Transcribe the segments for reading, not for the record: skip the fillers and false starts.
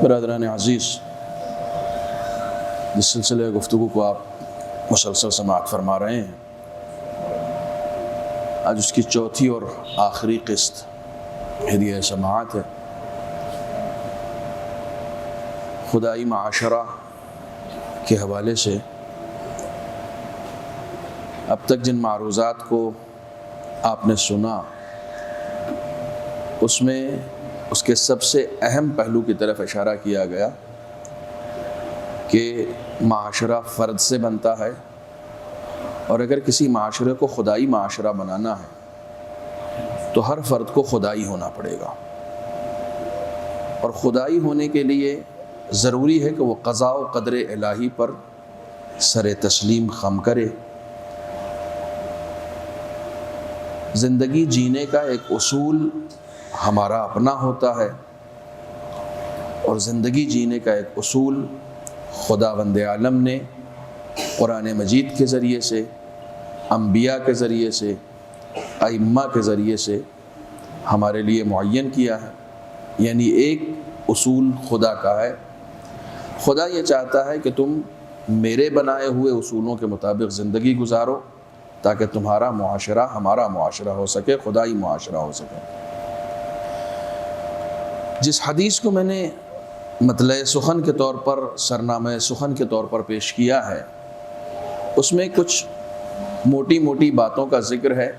برادران عزیز، جس سلسلے گفتگو کو آپ مسلسل سماعت فرما رہے ہیں، آج اس کی چوتھی اور آخری قسط ہدیہ سماعت ہے۔ خدائی معاشرہ کے حوالے سے اب تک جن معروضات کو آپ نے سنا، اس میں اس کے سب سے اہم پہلو کی طرف اشارہ کیا گیا کہ معاشرہ فرد سے بنتا ہے، اور اگر کسی معاشرے کو خدائی معاشرہ بنانا ہے تو ہر فرد کو خدائی ہونا پڑے گا، اور خدائی ہونے کے لیے ضروری ہے کہ وہ قضاء و قدر الہی پر سر تسلیم خم کرے۔ زندگی جینے کا ایک اصول ہمارا اپنا ہوتا ہے، اور زندگی جینے کا ایک اصول خداوند عالم نے قرآن مجید کے ذریعے سے، انبیاء کے ذریعے سے، ائمہ کے ذریعے سے ہمارے لیے معین کیا ہے۔ یعنی ایک اصول خدا کا ہے، خدا یہ چاہتا ہے کہ تم میرے بنائے ہوئے اصولوں کے مطابق زندگی گزارو تاکہ تمہارا معاشرہ ہمارا معاشرہ ہو سکے، خدائی معاشرہ ہو سکے۔ جس حدیث کو میں نے مطلع سخن کے طور پر، سرنامہ سخن کے طور پر پیش کیا ہے، اس میں کچھ موٹی موٹی باتوں کا ذکر ہے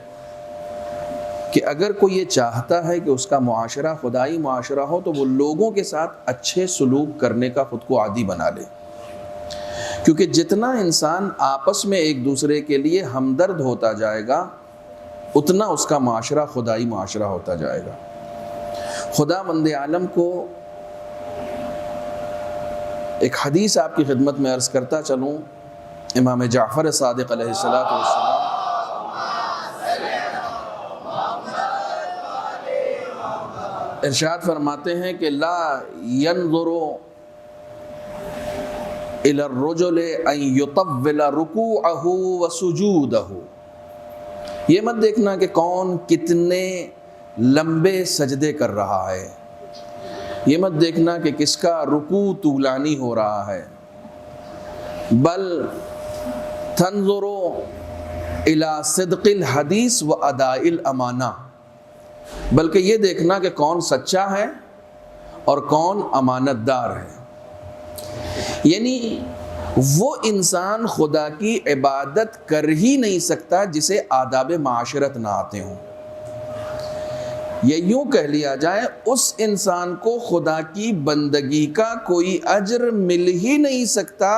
کہ اگر کوئی یہ چاہتا ہے کہ اس کا معاشرہ خدائی معاشرہ ہو تو وہ لوگوں کے ساتھ اچھے سلوک کرنے کا خود کو عادی بنا لے، کیونکہ جتنا انسان آپس میں ایک دوسرے کے لیے ہمدرد ہوتا جائے گا اتنا اس کا معاشرہ خدائی معاشرہ ہوتا جائے گا۔ خداوند عالم کو ایک حدیث آپ کی خدمت میں عرض کرتا چلوں، امام جعفر صادق علیہ السلام ارشاد فرماتے ہیں کہ لا ينظر الى الرجل ان يطول رکوعه وسجوده، یہ مت دیکھنا کہ کون کتنے لمبے سجدے کر رہا ہے، یہ مت دیکھنا کہ کس کا رکوع طولانی ہو رہا ہے، بل تنظر الى صدق الحدیث و اداء الامانہ، بلکہ یہ دیکھنا کہ کون سچا ہے اور کون امانت دار ہے۔ یعنی وہ انسان خدا کی عبادت کر ہی نہیں سکتا جسے آداب معاشرت نہ آتے ہوں، یا یوں کہہ لیا جائے اس انسان کو خدا کی بندگی کا کوئی اجر مل ہی نہیں سکتا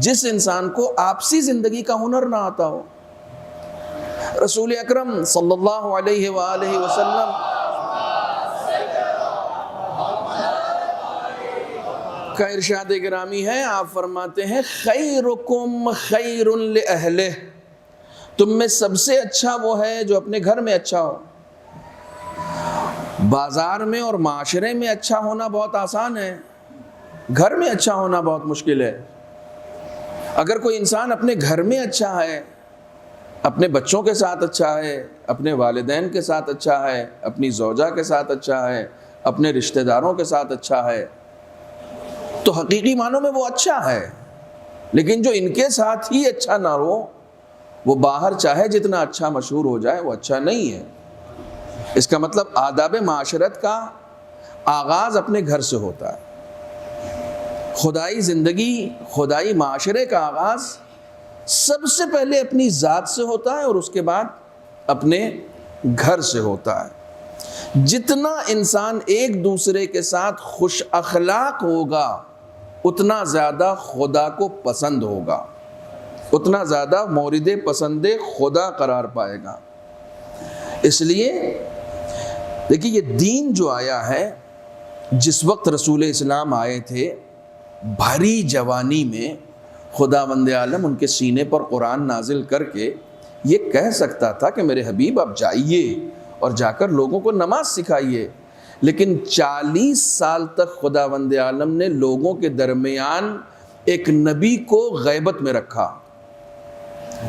جس انسان کو آپسی زندگی کا ہنر نہ آتا ہو۔ رسول اکرم صلی اللہ علیہ وآلہ وسلم کا ارشاد گرامی ہے، آپ فرماتے ہیں خیرکم خیر لأہلہ، تم میں سب سے اچھا وہ ہے جو اپنے گھر میں اچھا ہو۔ بازار میں اور معاشرے میں اچھا ہونا بہت آسان ہے، گھر میں اچھا ہونا بہت مشکل ہے۔ اگر کوئی انسان اپنے گھر میں اچھا ہے، اپنے بچوں کے ساتھ اچھا ہے، اپنے والدین کے ساتھ اچھا ہے، اپنی زوجہ کے ساتھ اچھا ہے، اپنے رشتہ داروں کے ساتھ اچھا ہے، تو حقیقی معنوں میں وہ اچھا ہے۔ لیکن جو ان کے ساتھ ہی اچھا نہ ہو، وہ باہر چاہے جتنا اچھا مشہور ہو جائے، وہ اچھا نہیں ہے۔ اس کا مطلب آداب معاشرت کا آغاز اپنے گھر سے ہوتا ہے۔ خدائی زندگی، خدائی معاشرے کا آغاز سب سے پہلے اپنی ذات سے ہوتا ہے، اور اس کے بعد اپنے گھر سے ہوتا ہے۔ جتنا انسان ایک دوسرے کے ساتھ خوش اخلاق ہوگا اتنا زیادہ خدا کو پسند ہوگا، اتنا زیادہ مورد پسند خدا قرار پائے گا۔ اس لیے دیکھیے، یہ دین جو آیا ہے، جس وقت رسول اسلام آئے تھے بھری جوانی میں، خداوند عالم ان کے سینے پر قرآن نازل کر کے یہ کہہ سکتا تھا کہ میرے حبیب آپ جائیے اور جا کر لوگوں کو نماز سکھائیے، لیکن 40 سال تک خداوند عالم نے لوگوں کے درمیان ایک نبی کو غیبت میں رکھا،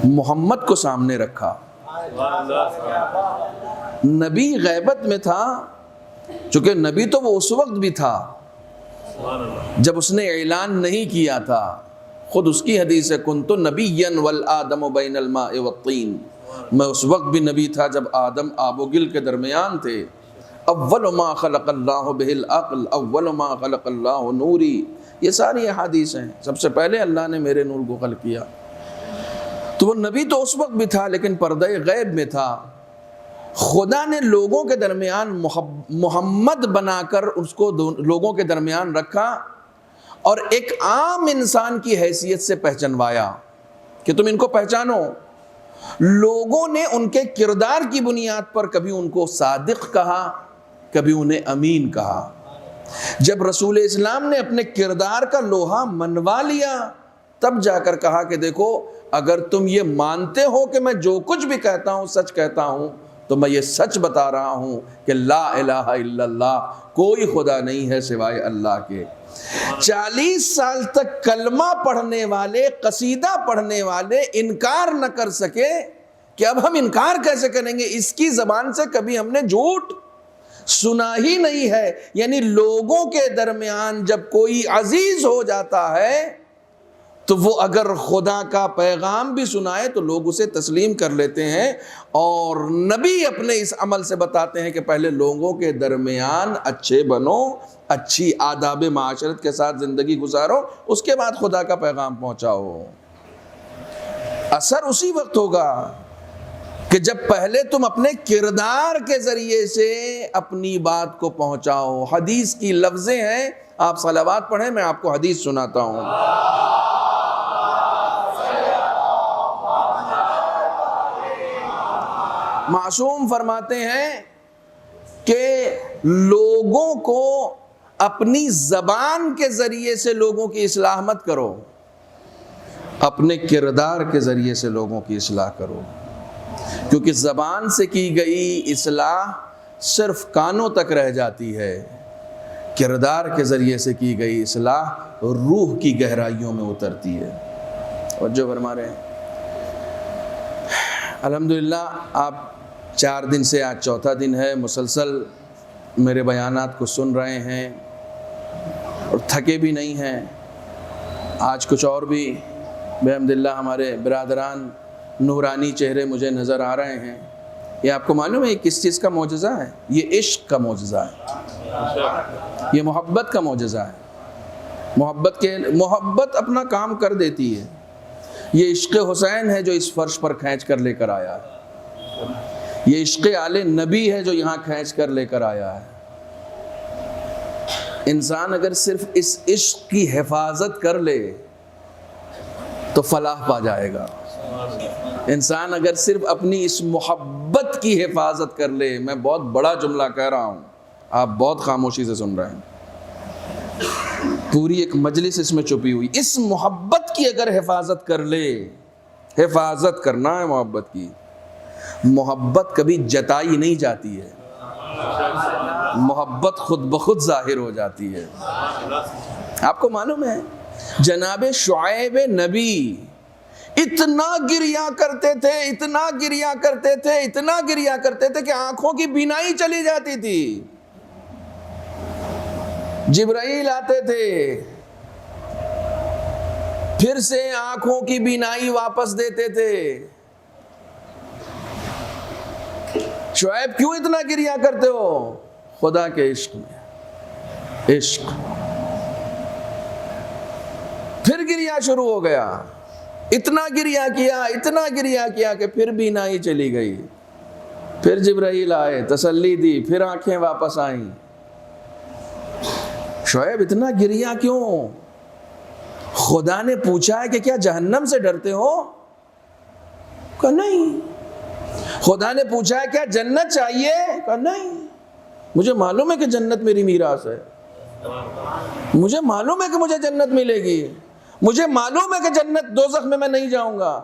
محمد کو سامنے رکھا۔ نبی غیبت میں تھا، چونکہ نبی تو وہ اس وقت بھی تھا جب اس نے اعلان نہیں کیا تھا، خود اس کی حدیث ہے کنت نبیا والآدم بین الماء والطین، میں اس وقت بھی نبی تھا جب آدم آب و گل کے درمیان تھے. اول ما خلق اللہ بہ العقل اول ما خلق اللہ نوری، یہ ساری احادیث ہیں. سب سے پہلے اللہ نے میرے نور کو خلق کیا. تو وہ نبی تو اس وقت بھی تھا لیکن پردہ غیب میں تھا. خدا نے لوگوں کے درمیان محمد بنا کر اس کو لوگوں کے درمیان رکھا اور ایک عام انسان کی حیثیت سے پہچنوایا کہ تم ان کو پہچانو. لوگوں نے ان کے کردار کی بنیاد پر کبھی ان کو صادق کہا، کبھی انہیں امین کہا. جب رسول اسلام نے اپنے کردار کا لوہا منوا لیا تب جا کر کہا کہ دیکھو اگر تم یہ مانتے ہو کہ میں جو کچھ بھی کہتا ہوں سچ کہتا ہوں تو میں یہ سچ بتا رہا ہوں کہ لا الہ الا اللہ، کوئی خدا نہیں ہے سوائے اللہ کے. 40 سال تک کلمہ پڑھنے والے، قصیدہ پڑھنے والے انکار نہ کر سکے کہ اب ہم انکار کیسے کریں گے، اس کی زبان سے کبھی ہم نے جھوٹ سنا ہی نہیں ہے. یعنی لوگوں کے درمیان جب کوئی عزیز ہو جاتا ہے تو وہ اگر خدا کا پیغام بھی سنائے تو لوگ اسے تسلیم کر لیتے ہیں. اور نبی اپنے اس عمل سے بتاتے ہیں کہ پہلے لوگوں کے درمیان اچھے بنو، اچھی آداب معاشرت کے ساتھ زندگی گزارو، اس کے بعد خدا کا پیغام پہنچاؤ. اثر اسی وقت ہوگا کہ جب پہلے تم اپنے کردار کے ذریعے سے اپنی بات کو پہنچاؤ. حدیث کی لفظیں ہیں، آپ صلوات پڑھیں، میں آپ کو حدیث سناتا ہوں. معصوم فرماتے ہیں کہ لوگوں کو اپنی زبان کے ذریعے سے لوگوں کی اصلاح مت کرو، اپنے کردار کے ذریعے سے لوگوں کی اصلاح کرو. کیونکہ زبان سے کی گئی اصلاح صرف کانوں تک رہ جاتی ہے، کردار کے ذریعے سے کی گئی اصلاح روح کی گہرائیوں میں اترتی ہے. اور جو فرما رہے ہیں الحمدللہ آپ 4 دن سے آج چوتھا دن ہے مسلسل میرے بیانات کو سن رہے ہیں اور تھکے بھی نہیں ہیں. آج کچھ اور بھی بحمدللہ ہمارے برادران نورانی چہرے مجھے نظر آ رہے ہیں. یہ آپ کو معلوم ہے یہ کس چیز کا معجزہ ہے؟ یہ عشق کا معجزہ ہے، یہ محبت کا معجزہ ہے. محبت اپنا کام کر دیتی ہے. یہ عشق حسین ہے جو اس فرش پر کھینچ کر لے کر آیا ہے. یہ عشق آل نبی ہے جو یہاں کھینچ کر لے کر آیا ہے. انسان اگر صرف اس عشق کی حفاظت کر لے تو فلاح پا جائے گا. انسان اگر صرف اپنی اس محبت کی حفاظت کر لے، میں بہت بڑا جملہ کہہ رہا ہوں، آپ بہت خاموشی سے سن رہے ہیں، پوری ایک مجلس اس میں چھپی ہوئی. اس محبت کی اگر حفاظت کر لے، حفاظت کرنا ہے محبت کی. محبت کبھی جتائی نہیں جاتی ہے، محبت خود بخود ظاہر ہو جاتی ہے. آپ کو معلوم ہے جناب شعیب نبی اتنا گریا کرتے تھے، اتنا گریا کرتے تھے، اتنا گریا کرتے تھے کہ آنکھوں کی بینائی چلی جاتی تھی. جبرائیل آتے تھے، پھر سے آنکھوں کی بینائی واپس دیتے تھے. شعیب کیوں اتنا گریا کرتے ہو؟ خدا کے عشق میں. عشق. پھر گریا شروع ہو گیا، اتنا گریا کیا، اتنا گریا کیا کہ پھر بینائی چلی گئی. پھر جبرائیل آئے، تسلی دی، پھر آنکھیں واپس آئیں. شعیب اتنا گریا کیوں؟ خدا نے پوچھا ہے کہ کیا جہنم سے ڈرتے ہو؟ کہا نہیں. خدا نے پوچھا ہے کیا جنت چاہیے؟ کہا نہیں، مجھے معلوم ہے کہ جنت میری میراث ہے، مجھے معلوم ہے کہ مجھے جنت ملے گی، مجھے معلوم ہے کہ جنت دوزخ میں نہیں جاؤں گا.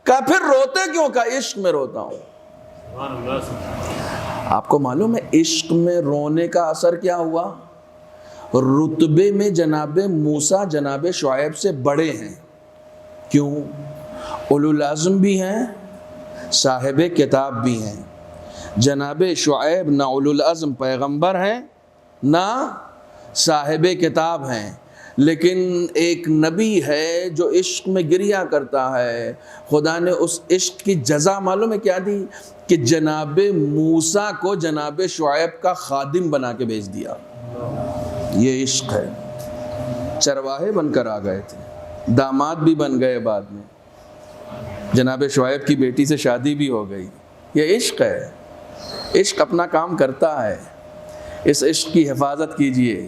کہا پھر روتے کیوں؟ کہا عشق میں روتا ہوں. آپ کو معلوم ہے عشق میں رونے کا اثر کیا ہوا؟ رتبے میں جناب موسیٰ جناب شعیب سے بڑے ہیں. کیوں؟ اولو العزم بھی ہیں، صاحب کتاب بھی ہیں. جناب شعیب نہ اولو العزم پیغمبر ہیں، نہ صاحب کتاب ہیں، لیکن ایک نبی ہے جو عشق میں گریا کرتا ہے. خدا نے اس عشق کی جزا معلوم ہے کیا دی؟ کہ جناب موسیٰ کو جناب شعیب کا خادم بنا کے بھیج دیا. یہ عشق ہے. چرواہے بن کر آ گئے تھے، داماد بھی بن گئے، بعد میں جناب شعیب کی بیٹی سے شادی بھی ہو گئی. یہ عشق ہے. عشق اپنا کام کرتا ہے. اس عشق کی حفاظت کیجئے.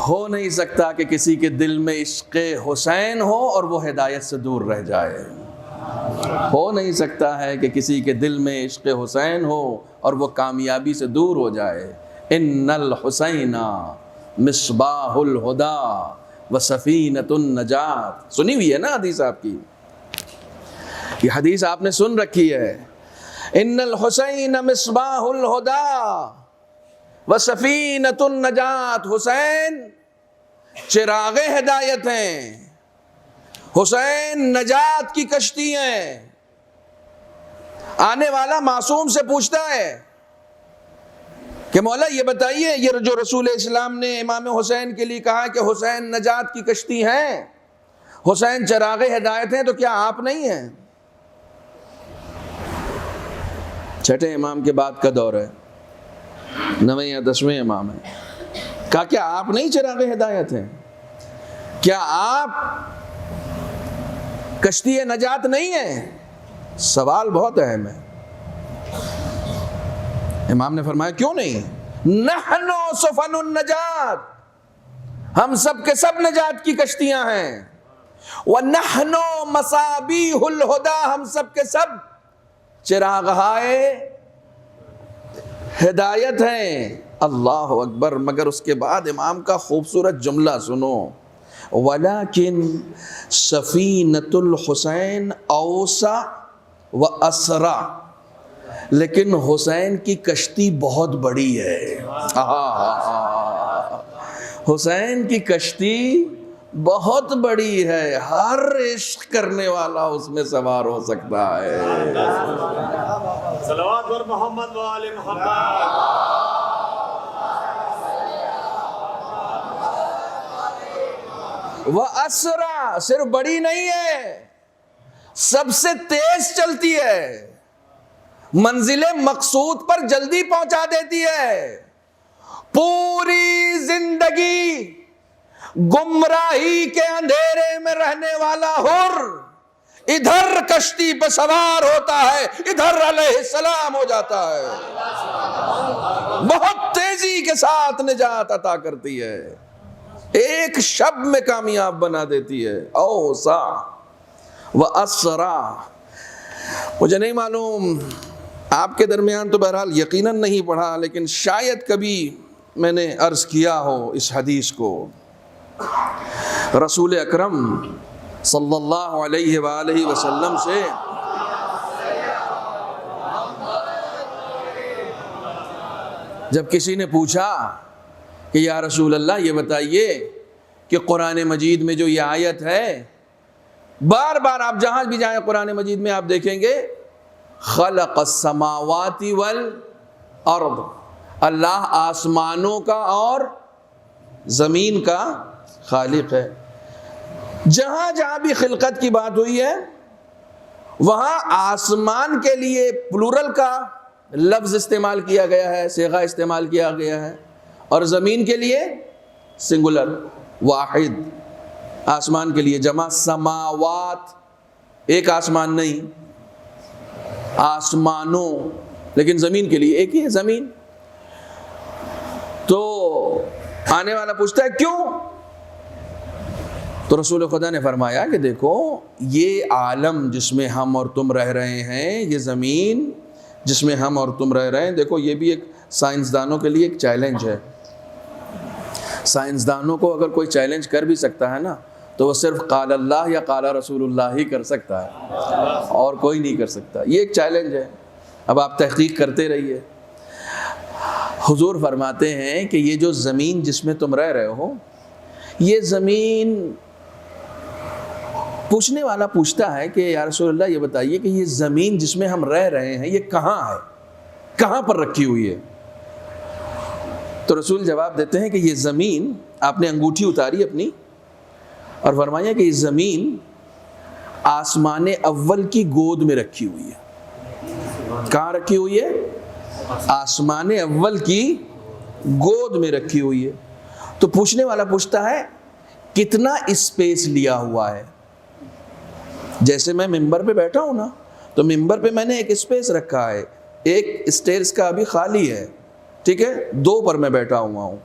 ہو نہیں سکتا کہ کسی کے دل میں عشق حسین ہو اور وہ ہدایت سے دور رہ جائے. ہو نہیں سکتا ہے کہ کسی کے دل میں عشق حسین ہو اور وہ کامیابی سے دور ہو جائے. ان الحسین مصباح الہدی و سفینۃ النجات. سنی ہوئی ہے نا حدیث آپ کی؟ یہ حدیث آپ نے سن رکھی ہے. ان الحسین مصباح الہدی و سفینۃ النجات. حسین چراغ ہدایت ہیں، حسین نجات کی کشتی ہیں. آنے والا معصوم سے پوچھتا ہے کہ مولا یہ بتائیے، یہ جو رسول اسلام نے امام حسین کے لیے کہا کہ حسین نجات کی کشتی ہیں، حسین چراغ ہدایت ہیں، تو کیا آپ نہیں ہیں؟ چھٹے امام کے بعد کا دور ہے، 9ویں یا 10ویں امام ہے. کہا کیا آپ نہیں چراغ ہدایت ہیں؟ کیا آپ کشتی نجات نہیں ہیں؟ سوال بہت اہم ہے. امام نے فرمایا کیوں نہیں؟ نحن سفن النجات، ہم سب کے سب نجات کی کشتیاں ہیں. وَنَحْنُ مَصَابِيحُ الْهُدَى، ہم سب کے سب چراغائے ہدایت ہیں. اللہ اکبر. مگر اس کے بعد امام کا خوبصورت جملہ سنو. وَلَكِنْ سَفِينَةُ الْحُسَيْنِ أَوْسَعُ وَأَسْرَعُ، لیکن حسین کی کشتی بہت بڑی ہے. حسین کی کشتی بہت بڑی ہے، ہر عشق کرنے والا اس میں سوار ہو سکتا ہے. صلوات بر محمد و آل محمد. وہ اسرع صرف بڑی نہیں ہے، سب سے تیز چلتی ہے، منزل مقصود پر جلدی پہنچا دیتی ہے. پوری زندگی گمراہی کے اندھیرے میں رہنے والا حر ادھر کشتی پہ سوار ہوتا ہے، ادھر علیہ السلام ہو جاتا ہے. بہت تیزی کے ساتھ نجات عطا کرتی ہے، ایک شب میں کامیاب بنا دیتی ہے. اوسع و اسرع. مجھے نہیں معلوم آپ کے درمیان تو بہرحال یقیناً نہیں پڑھا، لیکن شاید کبھی میں نے عرض کیا ہو اس حدیث کو. رسول اکرم صلی اللہ علیہ وآلہ وسلم سے جب کسی نے پوچھا کہ یا رسول اللہ یہ بتائیے کہ قرآن مجید میں جو یہ آیت ہے، بار بار آپ جہاں بھی جائیں قرآن مجید میں آپ دیکھیں گے خلق السماوات والارض، اللہ آسمانوں کا اور زمین کا خالق ہے. جہاں جہاں بھی خلقت کی بات ہوئی ہے وہاں آسمان کے لیے پلورل کا لفظ استعمال کیا گیا ہے، صیغہ استعمال کیا گیا ہے، اور زمین کے لیے سنگولر واحد. آسمان کے لیے جمع سماوات، ایک آسمان نہیں، آسمانوں، لیکن زمین کے لیے ایک ہی ہے، زمین. تو آنے والا پوچھتا ہے کیوں؟ تو رسول خدا نے فرمایا کہ دیکھو یہ عالم جس میں ہم اور تم رہ رہے ہیں، یہ زمین جس میں ہم اور تم رہ رہے ہیں، دیکھو یہ بھی ایک سائنسدانوں کے لیے ایک چیلنج ہے. سائنسدانوں کو اگر کوئی چیلنج کر بھی سکتا ہے نا تو وہ صرف قال اللہ یا قال رسول اللہ ہی کر سکتا ہے، اور کوئی نہیں کر سکتا. یہ ایک چیلنج ہے. اب آپ تحقیق کرتے رہیے. حضور فرماتے ہیں کہ یہ جو زمین جس میں تم رہ رہے ہو، یہ زمین، پوچھنے والا پوچھتا ہے کہ یا رسول اللہ یہ بتائیے کہ یہ زمین جس میں ہم رہ رہے ہیں یہ کہاں ہے، کہاں پر رکھی ہوئی ہے؟ تو تو رسول جواب دیتے ہیں کہ یہ زمین، آپ نے انگوٹھی اتاری اپنی اور فرمایا کہ یہ زمین آسمان اول کی گود میں رکھی ہوئی ہے۔ کہاں رکھی ہوئی ہے؟ آسمان اول کی گود میں رکھی ہوئی ہے۔ تو پوچھنے والا پوچھتا ہے کتنا اسپیس لیا ہوا ہے؟ جیسے میں ممبر پہ بیٹھا ہوں نا، تو ممبر پہ میں نے ایک اسپیس رکھا ہے، ایک اسٹیئرز کا ابھی خالی ہے، ٹھیک ہے، 2 پر میں بیٹھا ہوا ہوں۔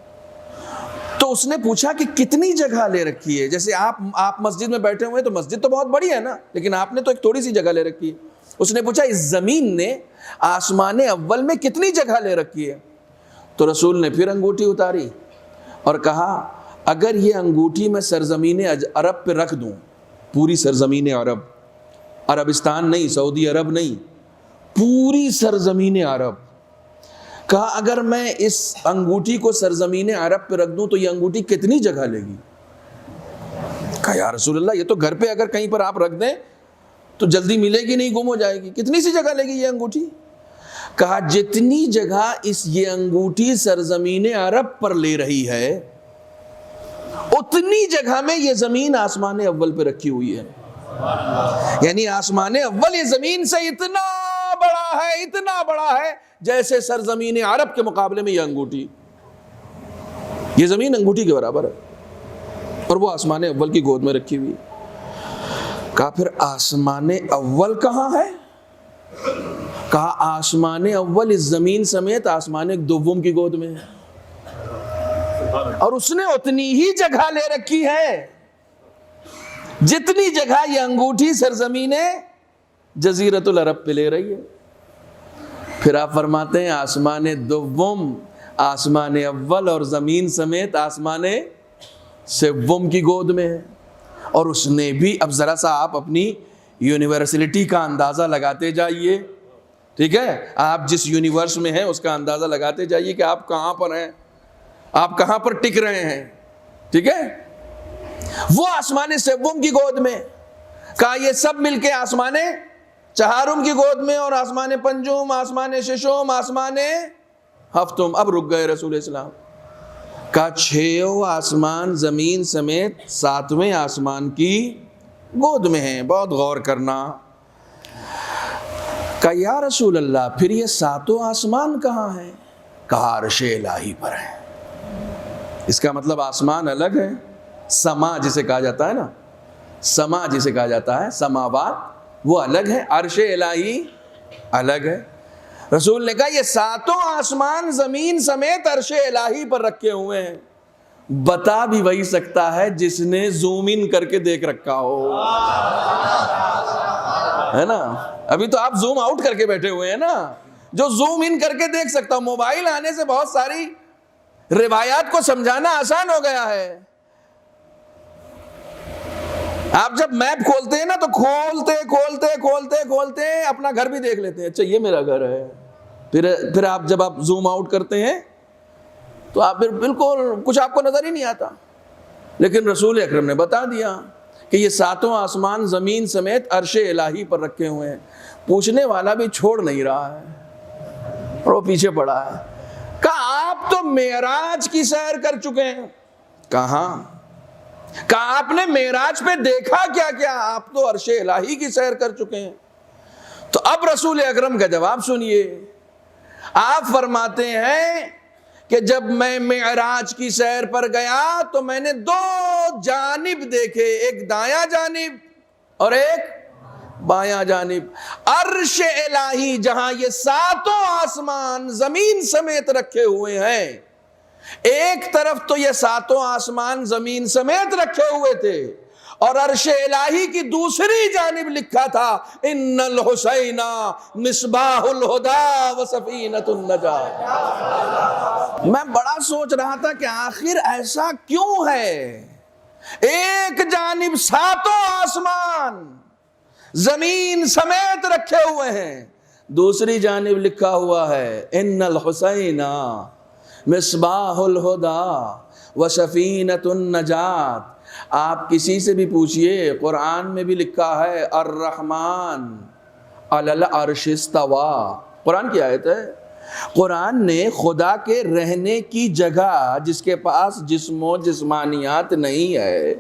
تو اس نے پوچھا کہ کتنی جگہ لے رکھی ہے؟ جیسے آپ مسجد میں بیٹھے ہوئے ہیں تو مسجد تو بہت بڑی ہے نا، لیکن آپ نے تو ایک تھوڑی سی جگہ لے رکھی ہے۔ اس نے پوچھا اس زمین نے آسمان اول میں کتنی جگہ لے رکھی ہے؟ تو رسول نے پھر انگوٹھی اتاری اور کہا اگر یہ انگوٹھی میں سرزمین عرب پہ رکھ دوں، پوری سرزمین عرب، عربستان نہیں، سعودی عرب نہیں، پوری سرزمین عرب، کہا اگر میں اس انگوٹھی کو سرزمین عرب پہ رکھ دوں تو یہ انگوٹھی کتنی جگہ لے گی؟ کہا یا رسول اللہ یہ تو گھر پہ اگر کہیں پر آپ رکھ دیں تو جلدی ملے گی نہیں، گم ہو جائے گی، کتنی سی جگہ لے گی یہ انگوٹھی؟ کہا جتنی جگہ یہ انگوٹھی سرزمین عرب پر لے رہی ہے اتنی جگہ میں یہ زمین آسمان اول پہ رکھی ہوئی ہے۔ یعنی آسمان اول یہ زمین سے اتنا بڑا ہے جیسے سرزمین عرب کے مقابلے میں یہ انگوٹھی، یہ زمین انگوٹھی کے برابر ہے اور وہ آسمان اول کی گود میں رکھی ہوئی۔ کہا پھر آسمان اول کہاں ہے؟ کہا آسمان اول اس زمین سمیت آسمان دوم کی گود میں ہے، اور اس نے اتنی ہی جگہ لے رکھی ہے جتنی جگہ یہ انگوٹھی سرزمین جزیرت العرب پہ لے رہی ہے۔ پھر آپ فرماتے ہیں آسمان دوم آسمان اول اور زمین سمیت آسمان سوم کی گود میں ہے، اور اس نے بھی، اب ذرا سا آپ اپنی یونیورسلٹی کا اندازہ لگاتے جائیے، ٹھیک ہے، آپ جس یونیورس میں ہیں اس کا اندازہ لگاتے جائیے کہ آپ کہاں پر ہیں، آپ کہاں پر ٹک رہے ہیں، ٹھیک ہے، وہ آسمان سوم کی گود میں۔ کہا یہ سب مل کے آسمان چہارم کی گود میں، اور آسمان پنجم، آسمان ششم، آسمان ہفتم۔ اب رک گئے رسول اسلام۔ کہا 6 آسمان زمین سمیت 7ویں آسمان کی گود میں ہیں، بہت غور کرنا۔ کہا یا رسول اللہ پھر یہ 7 آسمان کہاں ہیں؟ کہا عرش الہی پر ہیں۔ اس کا مطلب آسمان الگ ہے، سما جسے کہا جاتا ہے نا، سما جسے کہا جاتا ہے، سماوات وہ الگ ہے، عرش الہی الگ ہے۔ رسول نے کہا یہ 7 آسمان زمین سمیت عرش الہی پر رکھے ہوئے ہیں۔ بتا بھی وہی سکتا ہے جس نے زوم ان کر کے دیکھ رکھا ہو، ہے نا؟ ابھی تو آپ زوم آؤٹ کر کے بیٹھے ہوئے ہیں نا، جو زوم ان کر کے دیکھ سکتا ہوں۔ موبائل آنے سے بہت ساری روایات کو سمجھانا آسان ہو گیا ہے۔ آپ جب میپ کھولتے ہیں نا تو کھولتے اپنا گھر بھی دیکھ لیتے ہیں، اچھا یہ میرا گھر ہے۔ پھر آپ جب آپ زوم آؤٹ کرتے ہیں تو آپ پھر بالکل کچھ آپ کو نظر ہی نہیں آتا، لیکن رسول اکرم نے بتا دیا کہ یہ 7 آسمان زمین سمیت عرش الہی پر رکھے ہوئے ہیں۔ پوچھنے والا بھی چھوڑ نہیں رہا ہے اور وہ پیچھے پڑا ہے۔ کہا آپ تو معراج کی سیر کر چکے ہیں۔ کہاں؟ کہا آپ نے معراج پہ دیکھا کیا کیا؟ آپ تو عرش الہی کی سیر کر چکے ہیں۔ تو اب رسول اکرم کا جواب سنیے۔ آپ فرماتے ہیں کہ جب میں معراج کی سیر پر گیا تو میں نے 2 جانب دیکھے، ایک دایاں جانب اور ایک بایاں جانب۔ عرش الہی جہاں یہ 7 آسمان زمین سمیت رکھے ہوئے ہیں، ایک طرف تو یہ 7 آسمان زمین سمیت رکھے ہوئے تھے، اور عرش الہی کی دوسری جانب لکھا تھا ان الحسین مصباح الہدی و سفینۃ النجات۔ میں بڑا سوچ رہا تھا کہ آخر ایسا کیوں ہے؟ ایک جانب 7 آسمان زمین سمیت رکھے ہوئے ہیں، دوسری جانب لکھا ہوا ہے ان الحسین مصباح الہدی و سفینۃ النجات۔ آپ کسی سے بھی پوچھئے، قرآن میں بھی لکھا ہے الرحمن علی العرش استویٰ، قرآن کی آیت ہے، قرآن نے خدا کے رہنے کی جگہ، جس کے پاس جسم و جسمانیات نہیں ہے،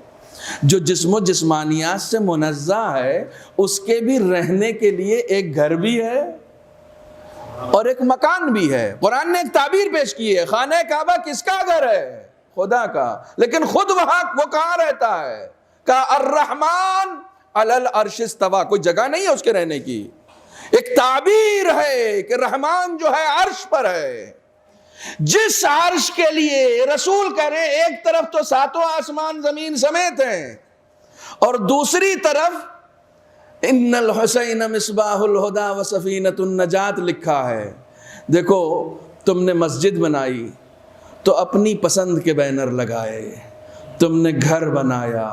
جو جسم و جسمانیات سے منزہ ہے، اس کے بھی رہنے کے لیے ایک گھر بھی ہے اور ایک مکان بھی ہے۔ قرآن نے ایک تعبیر پیش کی ہے، خانہ کعبہ کس کا گھر ہے؟ خدا کا، لیکن خود وہاں وہ کہاں رہتا ہے؟ کہ الرحمن علی العرش استویٰ، کوئی جگہ نہیں ہے اس کے رہنے کی، ایک تعبیر ہے کہ رحمان جو ہے عرش پر ہے۔ جس عرش کے لیے رسول کریں ایک طرف تو ساتوں آسمان زمین سمیت ہیں اور دوسری طرف ان الحسین مصباح الہدی و سفینۃ النجات لکھا ہے۔ دیکھو تم نے مسجد بنائی تو اپنی پسند کے بینر لگائے، تم نے گھر بنایا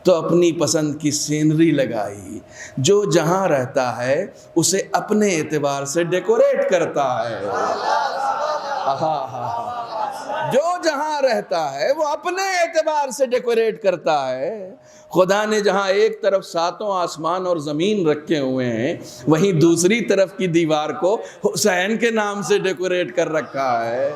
تو اپنی پسند کی سینری لگائی، جو جہاں رہتا ہے اسے اپنے اعتبار سے ڈیکوریٹ کرتا ہے۔ جو جہاں رہتا ہے وہ اپنے اعتبار سے ڈیکوریٹ کرتا ہے۔ خدا نے جہاں ایک طرف ساتوں آسمان اور زمین رکھے ہوئے ہیں، وہیں دوسری طرف کی دیوار کو حسین کے نام سے ڈیکوریٹ کر رکھا ہے۔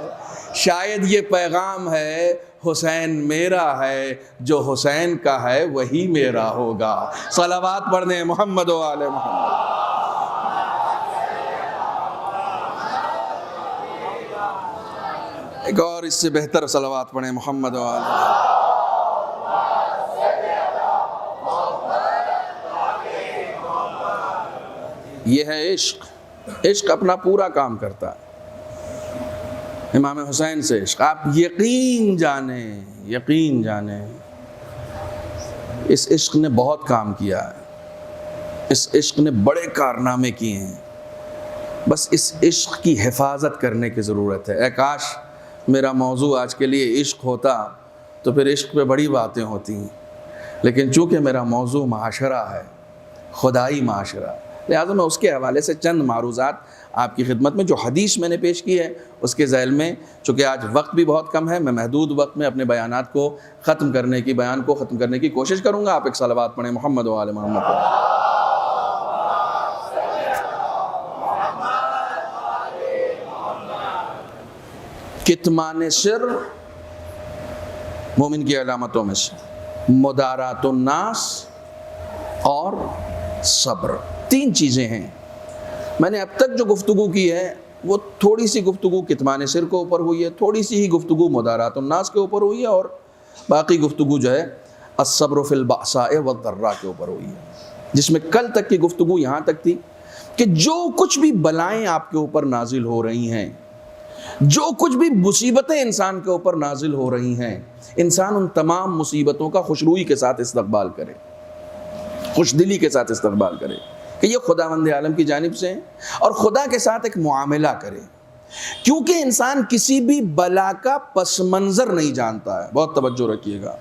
شاید یہ پیغام ہے حسین میرا ہے، جو حسین کا ہے وہی میرا ہوگا۔ صلوات پڑھنے محمد و آل محمد۔ ایک اور اس سے بہتر صلوات پڑھیں محمد و آل محمد۔ یہ ہے عشق۔ عشق اپنا پورا کام کرتا ہے۔ امام حسین سے عشق، آپ یقین جانیں اس عشق نے بہت کام کیا ہے، اس عشق نے بڑے کارنامے کیے ہیں، بس اس عشق کی حفاظت کرنے کی ضرورت ہے۔ اے کاش میرا موضوع آج کے لیے عشق ہوتا تو پھر عشق پہ بڑی باتیں ہوتی ہیں، لیکن چونکہ میرا موضوع معاشرہ ہے، خدائی معاشرہ، لہٰذا میں اس کے حوالے سے چند معروضات آپ کی خدمت میں جو حدیث میں نے پیش کی ہے اس کے ذیل میں، چونکہ آج وقت بھی بہت کم ہے، میں محدود وقت میں اپنے بیانات کو بیان کو ختم کرنے کی کوشش کروں گا۔ آپ ایک صلوات پڑھیں محمد و آل محمد پر۔ کتمان سر مومن کی علامتوں میں سے مدارات الناس اور صبر، تین چیزیں ہیں۔ میں نے اب تک جو گفتگو کی ہے وہ تھوڑی سی گفتگو کتمان سر کے اوپر ہوئی ہے، تھوڑی سی ہی گفتگو مدارات الناس کے اوپر ہوئی ہے، اور باقی گفتگو جو ہے الصبر فی البأساء والضراء کے اوپر ہوئی ہے، جس میں کل تک کی گفتگو یہاں تک تھی کہ جو کچھ بھی بلائیں آپ کے اوپر نازل ہو رہی ہیں، جو کچھ بھی مصیبتیں انسان کے اوپر نازل ہو رہی ہیں، انسان ان تمام مصیبتوں کا خوشروئی کے ساتھ استقبال کرے، خوش دلی کے ساتھ استقبال کرے کہ یہ خداوند عالم کی جانب سے ہیں، اور خدا کے ساتھ ایک معاملہ کرے، کیونکہ انسان کسی بھی بلا کا پس منظر نہیں جانتا ہے۔ بہت توجہ رکھیے گا،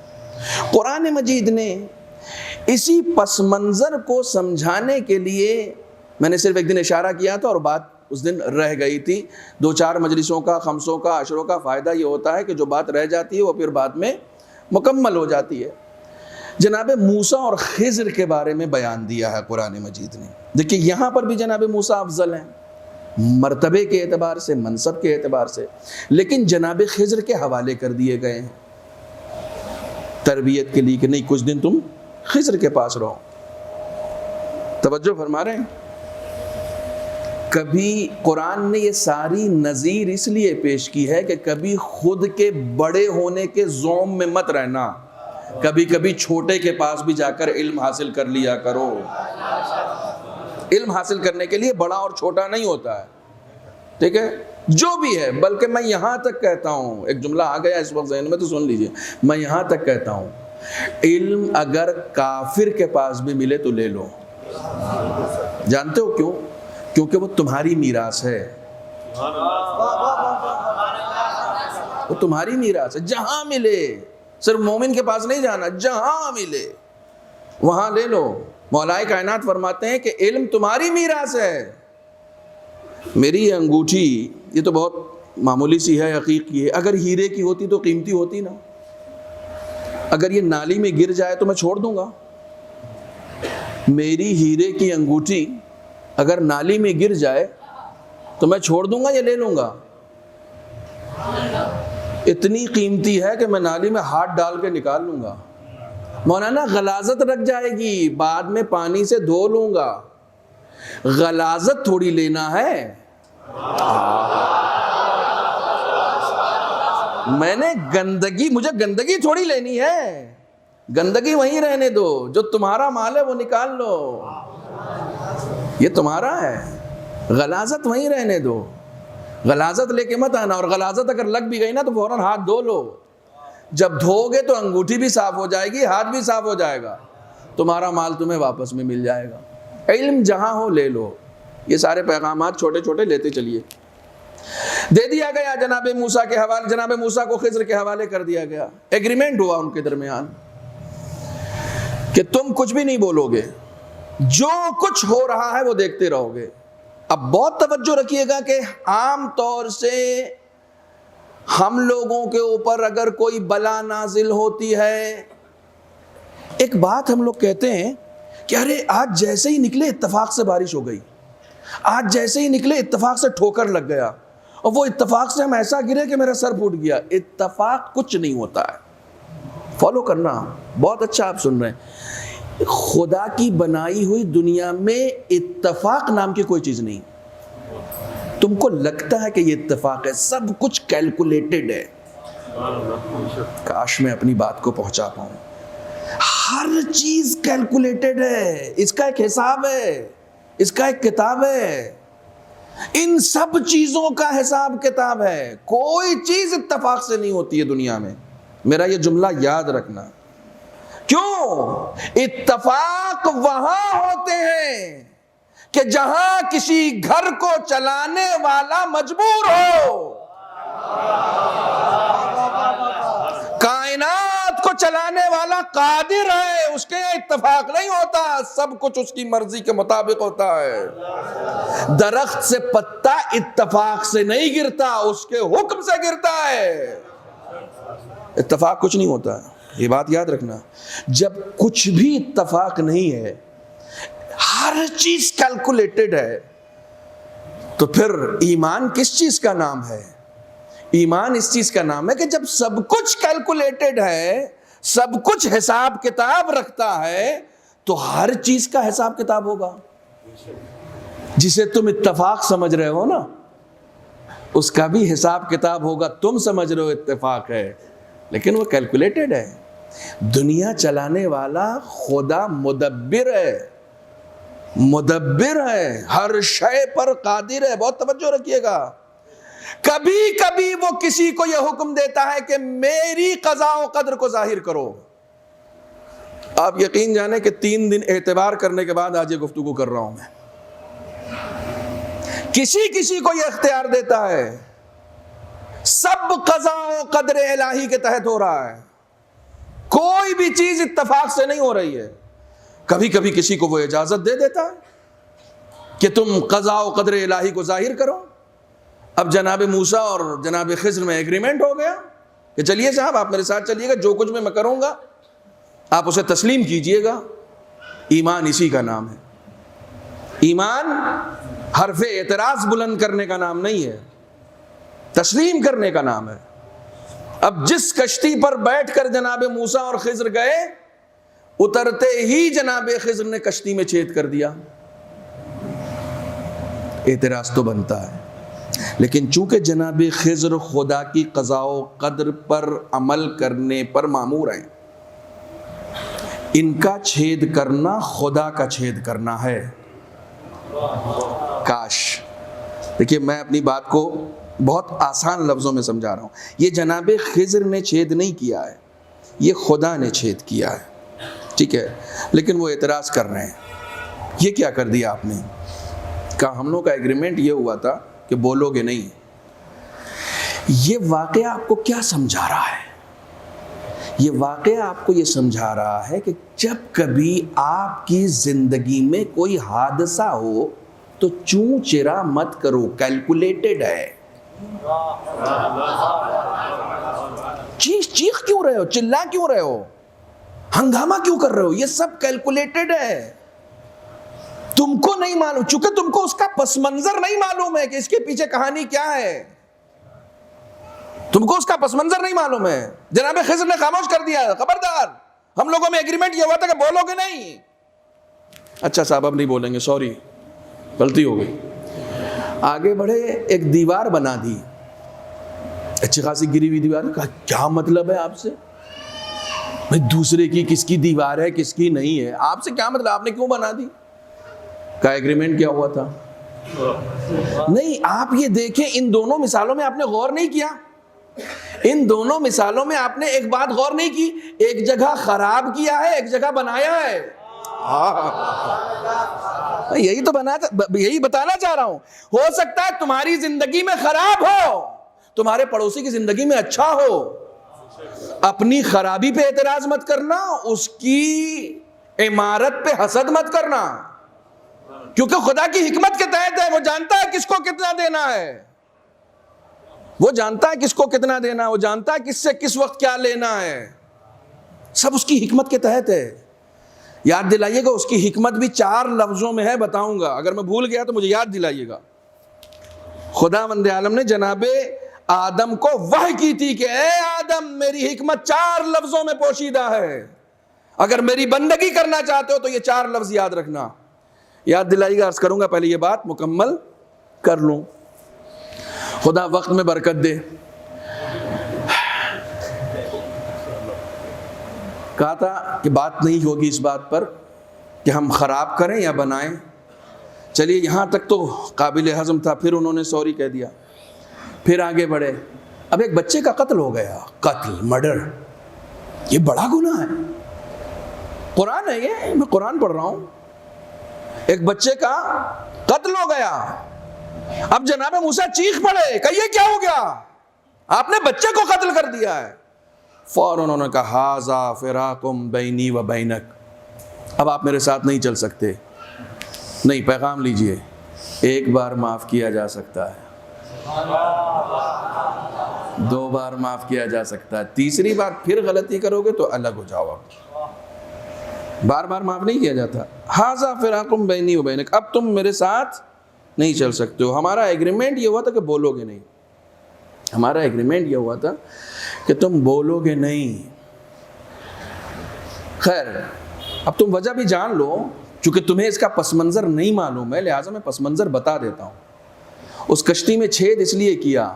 قرآن مجید نے اسی پس منظر کو سمجھانے کے لیے، میں نے صرف ایک دن اشارہ کیا تھا اور بات اس دن رہ گئی تھی، 2-4 مجلسوں کا، خمسوں کا، عشروں کا فائدہ یہ ہوتا ہے کہ جو بات رہ جاتی ہے وہ پھر بعد میں مکمل ہو جاتی ہے۔ جناب موسیٰ اور خضر کے بارے میں بیان دیا ہے قرآن مجید نے۔ دیکھیں یہاں پر بھی جناب موسیٰ افضل ہیں مرتبے کے اعتبار سے، منصب کے اعتبار سے، لیکن جناب خضر کے حوالے کر دیے گئے ہیں تربیت کے لیے کہ نہیں کچھ دن تم خضر کے پاس رہو۔ توجہ فرما رہے ہیں؟ کبھی قرآن نے یہ ساری نظیر اس لیے پیش کی ہے کہ کبھی خود کے بڑے ہونے کے زوم میں مت رہنا، کبھی کبھی چھوٹے کے پاس بھی جا کر علم حاصل کر لیا کرو۔ علم حاصل کرنے کے لیے بڑا اور چھوٹا نہیں ہوتا ہے، ٹھیک ہے، جو بھی ہے۔ بلکہ میں یہاں تک کہتا ہوں، ایک جملہ آ گیا اس وقت ذہن میں تو سن لیجئے، میں یہاں تک کہتا ہوں علم اگر کافر کے پاس بھی ملے تو لے لو۔ جانتے ہو کیوں؟ کیونکہ وہ تمہاری میراث ہے، وہ تمہاری میراث ہے، جہاں ملے، صرف مومن کے پاس نہیں جانا، جہاں ملے وہاں لے لو۔ مولا کائنات فرماتے ہیں کہ علم تمہاری میراث ہے۔ میری یہ انگوٹھی یہ تو بہت معمولی سی ہے، عقیق کی ہے، اگر ہیرے کی ہوتی تو قیمتی ہوتی نا۔ اگر یہ نالی میں گر جائے تو میں چھوڑ دوں گا؟ میری ہیرے کی انگوٹھی اگر نالی میں گر جائے تو میں چھوڑ دوں گا یا لے لوں گا؟ اتنی قیمتی ہے کہ میں نالی میں ہاتھ ڈال کے نکال لوں گا۔ مولانا غلاظت رکھ جائے گی، بعد میں پانی سے دھو لوں گا، غلاظت تھوڑی لینا ہے۔ میں نے مجھے گندگی تھوڑی لینی ہے، گندگی وہیں رہنے دو، جو تمہارا مال ہے وہ نکال لو، یہ تمہارا ہے، غلاظت وہیں رہنے دو، غلاظت لے کے مت آنا۔ اور غلاظت اگر لگ بھی گئی نا تو فوراً ہاتھ دھو لو، جب دھو گے تو انگوٹھی بھی صاف ہو جائے گی، ہاتھ بھی صاف ہو جائے گا، تمہارا مال تمہیں واپس میں مل جائے گا۔ علم جہاں ہو لے لو۔ یہ سارے پیغامات چھوٹے چھوٹے لیتے چلیے۔ دے دیا گیا جناب موسیٰ کے حوالے، جناب موسیٰ کو خضر کے حوالے کر دیا گیا۔ ایگریمنٹ ہوا ان کے درمیان کہ تم کچھ بھی نہیں بولو گے، جو کچھ ہو رہا ہے وہ دیکھتے رہو گے۔ اب بہت توجہ رکھیے گا کہ عام طور سے ہم لوگوں کے اوپر اگر کوئی بلا نازل ہوتی ہے، ایک بات ہم لوگ کہتے ہیں کہ ارے آج جیسے ہی نکلے اتفاق سے بارش ہو گئی، آج جیسے ہی نکلے اتفاق سے ٹھوکر لگ گیا، اور وہ اتفاق سے ہم ایسا گرے کہ میرا سر پھوٹ گیا۔ اتفاق کچھ نہیں ہوتا ہے، فالو کرنا بہت اچھا آپ سن رہے ہیں۔ خدا کی بنائی ہوئی دنیا میں اتفاق نام کی کوئی چیز نہیں۔ تم کو لگتا ہے کہ یہ اتفاق ہے، سب کچھ کیلکولیٹڈ ہے۔ کاش میں اپنی بات کو پہنچا پاؤں۔ ہر چیز کیلکولیٹڈ ہے، اس کا ایک حساب ہے، اس کا ایک کتاب ہے، ان سب چیزوں کا حساب کتاب ہے۔ کوئی چیز اتفاق سے نہیں ہوتی ہے دنیا میں، میرا یہ جملہ یاد رکھنا۔ کیوں؟ اتفاق وہاں ہوتے ہیں کہ جہاں کسی گھر کو چلانے والا مجبور ہو۔ کائنات کو چلانے والا قادر ہے، اس کے اتفاق نہیں ہوتا، سب کچھ اس کی مرضی کے مطابق ہوتا ہے۔ درخت سے پتا اتفاق سے نہیں گرتا، اس کے حکم سے گرتا ہے۔ اتفاق کچھ نہیں ہوتا، یہ بات یاد رکھنا۔ جب کچھ بھی اتفاق نہیں ہے، ہر چیز کیلکولیٹڈ ہے، تو پھر ایمان کس چیز کا نام ہے؟ ایمان اس چیز کا نام ہے کہ جب سب کچھ کیلکولیٹڈ ہے، سب کچھ حساب کتاب رکھتا ہے، تو ہر چیز کا حساب کتاب ہوگا۔ جسے تم اتفاق سمجھ رہے ہو نا، اس کا بھی حساب کتاب ہوگا۔ تم سمجھ رہے ہو اتفاق ہے، لیکن وہ کیلکولیٹڈ ہے۔ دنیا چلانے والا خدا مدبر ہے، مدبر ہے، ہر شے پر قادر ہے۔ بہت توجہ رکھیے گا۔ کبھی کبھی وہ کسی کو یہ حکم دیتا ہے کہ میری قضاء و قدر کو ظاہر کرو۔ آپ یقین جانیں کہ 3 دن اعتبار کرنے کے بعد آج یہ گفتگو کر رہا ہوں میں۔ کسی کو یہ اختیار دیتا ہے، سب قضاء و قدر الہی کے تحت ہو رہا ہے، کوئی بھی چیز اتفاق سے نہیں ہو رہی ہے۔ کبھی کبھی کسی کو وہ اجازت دے دیتا ہے کہ تم قضاء و قدر الہی کو ظاہر کرو۔ اب جناب موسیٰ اور جناب خضر میں ایگریمنٹ ہو گیا کہ چلیے صاحب آپ میرے ساتھ چلیے گا، جو کچھ میں کروں گا آپ اسے تسلیم کیجئے گا۔ ایمان اسی کا نام ہے۔ ایمان حرف اعتراض بلند کرنے کا نام نہیں ہے، تسلیم کرنے کا نام ہے۔ اب جس کشتی پر بیٹھ کر جناب موسیٰ اور خضر گئے، اترتے ہی جناب خضر نے کشتی میں چھید کر دیا۔ اعتراض تو بنتا ہے، لیکن چونکہ جناب خضر خدا کی قضاء و قدر پر عمل کرنے پر مامور ہیں، ان کا چھید کرنا خدا کا چھید کرنا ہے۔ کاش، دیکھیے میں اپنی بات کو بہت آسان لفظوں میں سمجھا رہا ہوں۔ یہ جناب خضر نے چھید نہیں کیا ہے، یہ خدا نے چھید کیا ہے، ٹھیک ہے؟ لیکن وہ اعتراض کر رہے ہیں، یہ کیا کر دیا آپ نے؟ کہا ہم لوگوں کا ایگریمنٹ یہ ہوا تھا کہ بولو گے نہیں۔ یہ واقعہ آپ کو کیا سمجھا رہا ہے؟ یہ واقعہ آپ کو یہ سمجھا رہا ہے کہ جب کبھی آپ کی زندگی میں کوئی حادثہ ہو تو چوں چرا مت کرو، کیلکولیٹڈ ہے۔ چیخ کیوں رہے ہو، چلا کیوں رہے ہو، ہنگامہ کیوں کر رہے ہو؟ یہ سب کیلکولیٹڈ ہے۔ تم کو نہیں معلوم، چونکہ تم کو اس کا پس منظر نہیں معلوم ہے کہ اس کے پیچھے کہانی کیا ہے، تم کو اس کا پس منظر نہیں معلوم ہے. جناب خضر نے خاموش کر دیا، خبردار، ہم لوگوں میں ایگریمنٹ یہ ہوا تھا کہ بولو گے نہیں. اچھا صاحب اب نہیں بولیں گے، سوری غلطی ہو گئی. آگے بڑھے، ایک دیوار بنا دی، اچھی خاصی گری ہوئی دیوار. کہا کیا مطلب ہے آپ سے؟ بھائی دوسرے کی کس کی دیوار ہے کس کی نہیں ہے، آپ سے کیا مطلب، آپ نے کیوں بنا دی؟ کا ایگریمنٹ کیا ہوا تھا؟ نہیں. آپ یہ دیکھیں ان دونوں مثالوں میں آپ نے غور نہیں کیا، ان دونوں مثالوں میں آپ نے ایک بات غور نہیں کی، ایک جگہ خراب کیا ہے ایک جگہ بنایا ہے. یہی بتانا چاہ رہا ہوں. ہو سکتا ہے تمہاری زندگی میں خراب ہو، تمہارے پڑوسی کی زندگی میں اچھا ہو. اپنی خرابی پہ اعتراض مت کرنا، اس کی عمارت پہ حسد مت کرنا، کیونکہ خدا کی حکمت کے تحت ہے. وہ جانتا ہے کس کو کتنا دینا ہے، وہ جانتا ہے کس کو کتنا دینا ہے، وہ جانتا ہے کس سے کس وقت کیا لینا ہے. سب اس کی حکمت کے تحت ہے. یاد دلائیے گا، اس کی حکمت بھی 4 لفظوں میں ہے، بتاؤں گا، اگر میں بھول گیا تو مجھے یاد دلائیے گا. خداوند عالم نے جناب آدم کو وحی کی تھی کہ اے آدم میری حکمت 4 لفظوں میں پوشیدہ ہے، اگر میری بندگی کرنا چاہتے ہو تو یہ 4 لفظ یاد رکھنا. یاد دلائیے گا، عرض کروں گا، پہلے یہ بات مکمل کر لوں. خدا وقت میں برکت دے. کہا تھا کہ بات نہیں ہوگی اس بات پر کہ ہم خراب کریں یا بنائیں. چلیے یہاں تک تو قابل ہضم تھا، پھر انہوں نے سوری کہہ دیا. پھر آگے بڑھے. اب ایک بچے کا قتل ہو گیا، قتل، مرڈر، یہ بڑا گناہ ہے. قرآن ہے یہ، میں قرآن پڑھ رہا ہوں. ایک بچے کا قتل ہو گیا. اب جناب موسیٰ چیخ پڑے کہ یہ کیا ہو گیا، آپ نے بچے کو قتل کر دیا ہے. فوراً انہوں نے کہا ھذا فراق بینی و بینک، اب آپ میرے ساتھ نہیں چل سکتے. نہیں، پیغام لیجئے، ایک بار معاف کیا جا سکتا ہے، 2 بار معاف کیا جا سکتا ہے، تیسری بار پھر غلطی کرو گے تو الگ ہو جاؤ. بار بار معاف نہیں کیا جاتا. ھذا فراق بینی و بینک، اب تم میرے ساتھ نہیں چل سکتے ہو. ہمارا ایگریمنٹ یہ ہوا تھا کہ بولو گے نہیں، ہمارا ایگریمنٹ یہ ہوا تھا کہ تم بولو گے نہیں. خیر اب تم وجہ بھی جان لو، چونکہ تمہیں اس کا پس منظر نہیں معلوم ہے، لہٰذا میں پس منظر بتا دیتا ہوں. اس کشتی میں چھید اس لیے کیا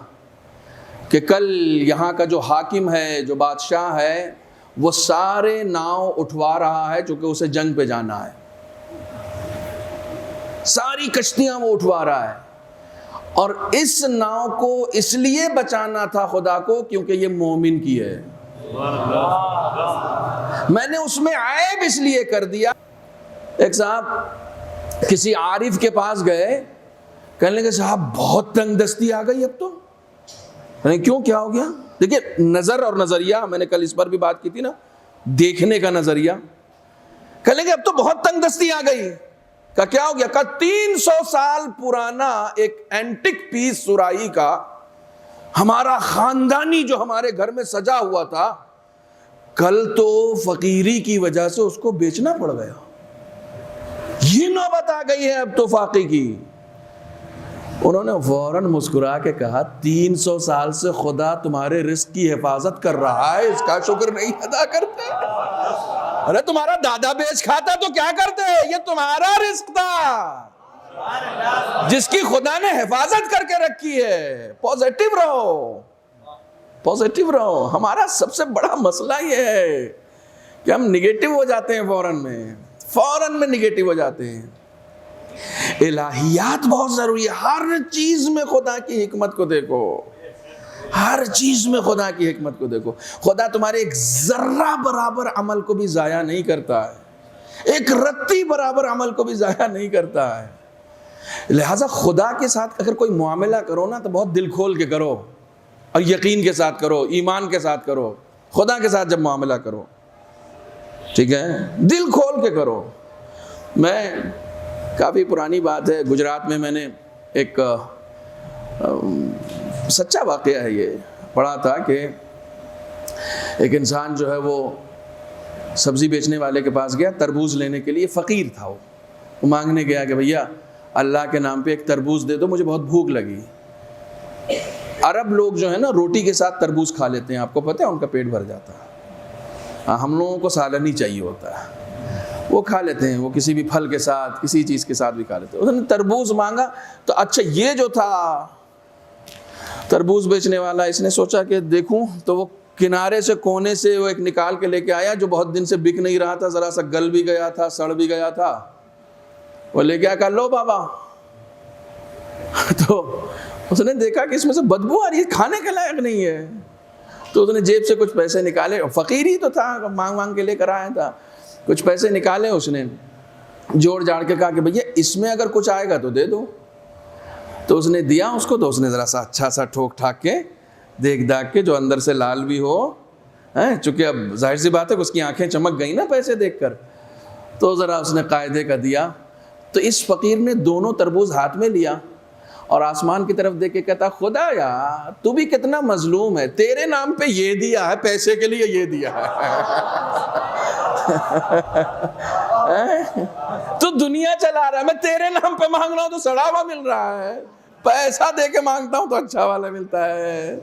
کہ کل یہاں کا جو حاکم ہے، جو بادشاہ ہے، وہ سارے ناؤ اٹھوا رہا ہے چونکہ اسے جنگ پہ جانا ہے. ساری کشتیاں وہ اٹھوا رہا ہے، اور اس ناؤ کو اس لیے بچانا تھا خدا کو کیونکہ یہ مومن کی ہے. میں نے اس میں عیب اس لیے کر دیا. ایک صاحب کسی عارف کے پاس گئے، کہنے لگے صاحب بہت تنگ دستی آ گئی اب تو. کیوں، کیا ہو گیا؟ دیکھیے نظر اور نظریہ، میں نے کل اس پر بھی بات کی تھی نا، دیکھنے کا نظریہ. کہنے لگے اب تو بہت تنگ دستی آ گئی. کہ کیا ہو گیا؟ کہ 300 سال پرانا ایک اینٹک پیس سرائی کا، ہمارا خاندانی جو ہمارے گھر میں سجا ہوا تھا، کل تو فقیری کی وجہ سے اس کو بیچنا پڑ گیا. یہ نوبت آ گئی ہے اب تو فاقی کی. انہوں نے فوراً مسکرا کے کہا 300 سال سے خدا تمہارے رزق کی حفاظت کر رہا ہے، اس کا شکر نہیں ادا کرتے؟ ارے تمہارا دادا بیچ کھاتا تو کیا کرتے؟ یہ تمہارا رزق تھا جس کی خدا نے حفاظت کر کے رکھی ہے. پازیٹیو رہو، پازیٹیو رہو. ہمارا سب سے بڑا مسئلہ یہ ہے کہ ہم نگیٹو ہو جاتے ہیں، فوراً میں نگیٹو ہو جاتے ہیں. الہیات بہت ضروری ہے. ہر چیز میں خدا کی حکمت کو دیکھو، ہر چیز میں خدا کی حکمت کو دیکھو. خدا تمہارے ایک ذرہ برابر عمل کو بھی ضائع نہیں کرتا ہے، ایک رتی برابر عمل کو بھی ضائع نہیں کرتا ہے. لہٰذا خدا کے ساتھ اگر کوئی معاملہ کرو نا تو بہت دل کھول کے کرو، اور یقین کے ساتھ کرو، ایمان کے ساتھ کرو. خدا کے ساتھ جب معاملہ کرو، ٹھیک ہے، دل کھول کے کرو. میں کافی پرانی بات ہے، گجرات میں نے ایک سچا واقعہ ہے، یہ پڑھا تھا کہ ایک انسان جو ہے وہ سبزی بیچنے والے کے پاس گیا تربوز لینے کے لیے. فقیر تھا وہ، وہ مانگنے گیا کہ بھیا اللہ کے نام پہ ایک تربوز دے دو، مجھے بہت بھوک لگی۔ عرب لوگ جو ہے نا روٹی کے ساتھ تربوز کھا لیتے ہیں، آپ کو پتہ ہے ان کا پیٹ بھر جاتا ہے۔ ہم لوگوں کو سالن ہی چاہیے ہوتا ہے، وہ کھا لیتے ہیں، وہ کسی بھی پھل کے ساتھ کسی چیز کے ساتھ بھی کھا لیتے ہیں۔ اس نے تربوز مانگا تو اچھا یہ جو تھا تربوز بیچنے والا، اس نے سوچا کہ دیکھوں، تو وہ کنارے سے کونے سے وہ ایک نکال کے لے کے آیا جو بہت دن سے بک نہیں رہا تھا، ذرا سا گل بھی گیا تھا، سڑ بھی گیا تھا، وہ لے کے آیا، کہا لو بابا۔ تو اس نے دیکھا کہ اس میں سے بدبو آ رہی ہے، کھانے کے لائق نہیں ہے، تو اس نے جیب سے کچھ پیسے نکالے، فقیر ہی تو تھا، مانگ مانگ کے لے کر آیا تھا، کچھ پیسے نکالے، اس نے جوڑ جاڑ کے کہا کہ بھیا اس میں اگر کچھ آئے گا تو دے دو۔ تو اس نے دیا اس کو، تو اس نے ذرا سا اچھا سا ٹھوک ٹھاک کے دیکھ داکھ کے جو اندر سے لال بھی ہو، چونکہ اب ظاہر سی بات ہے کہ اس کی آنکھیں چمک گئی نا پیسے دیکھ کر، تو ذرا اس نے قاعدے کا دیا۔ تو اس فقیر نے دونوں تربوز ہاتھ میں لیا اور آسمان کی طرف دیکھ کے کہتا خدا یا تو بھی کتنا مظلوم ہے، تیرے نام پہ یہ دیا ہے، پیسے کے لیے یہ دیا ہے تو دنیا چلا رہا ہے، میں تیرے نام پہ مانگ رہا ہوں تو سڑا ہوا مل رہا ہے، پیسہ دے کے مانگتا ہوں تو اچھا والا ملتا ہے۔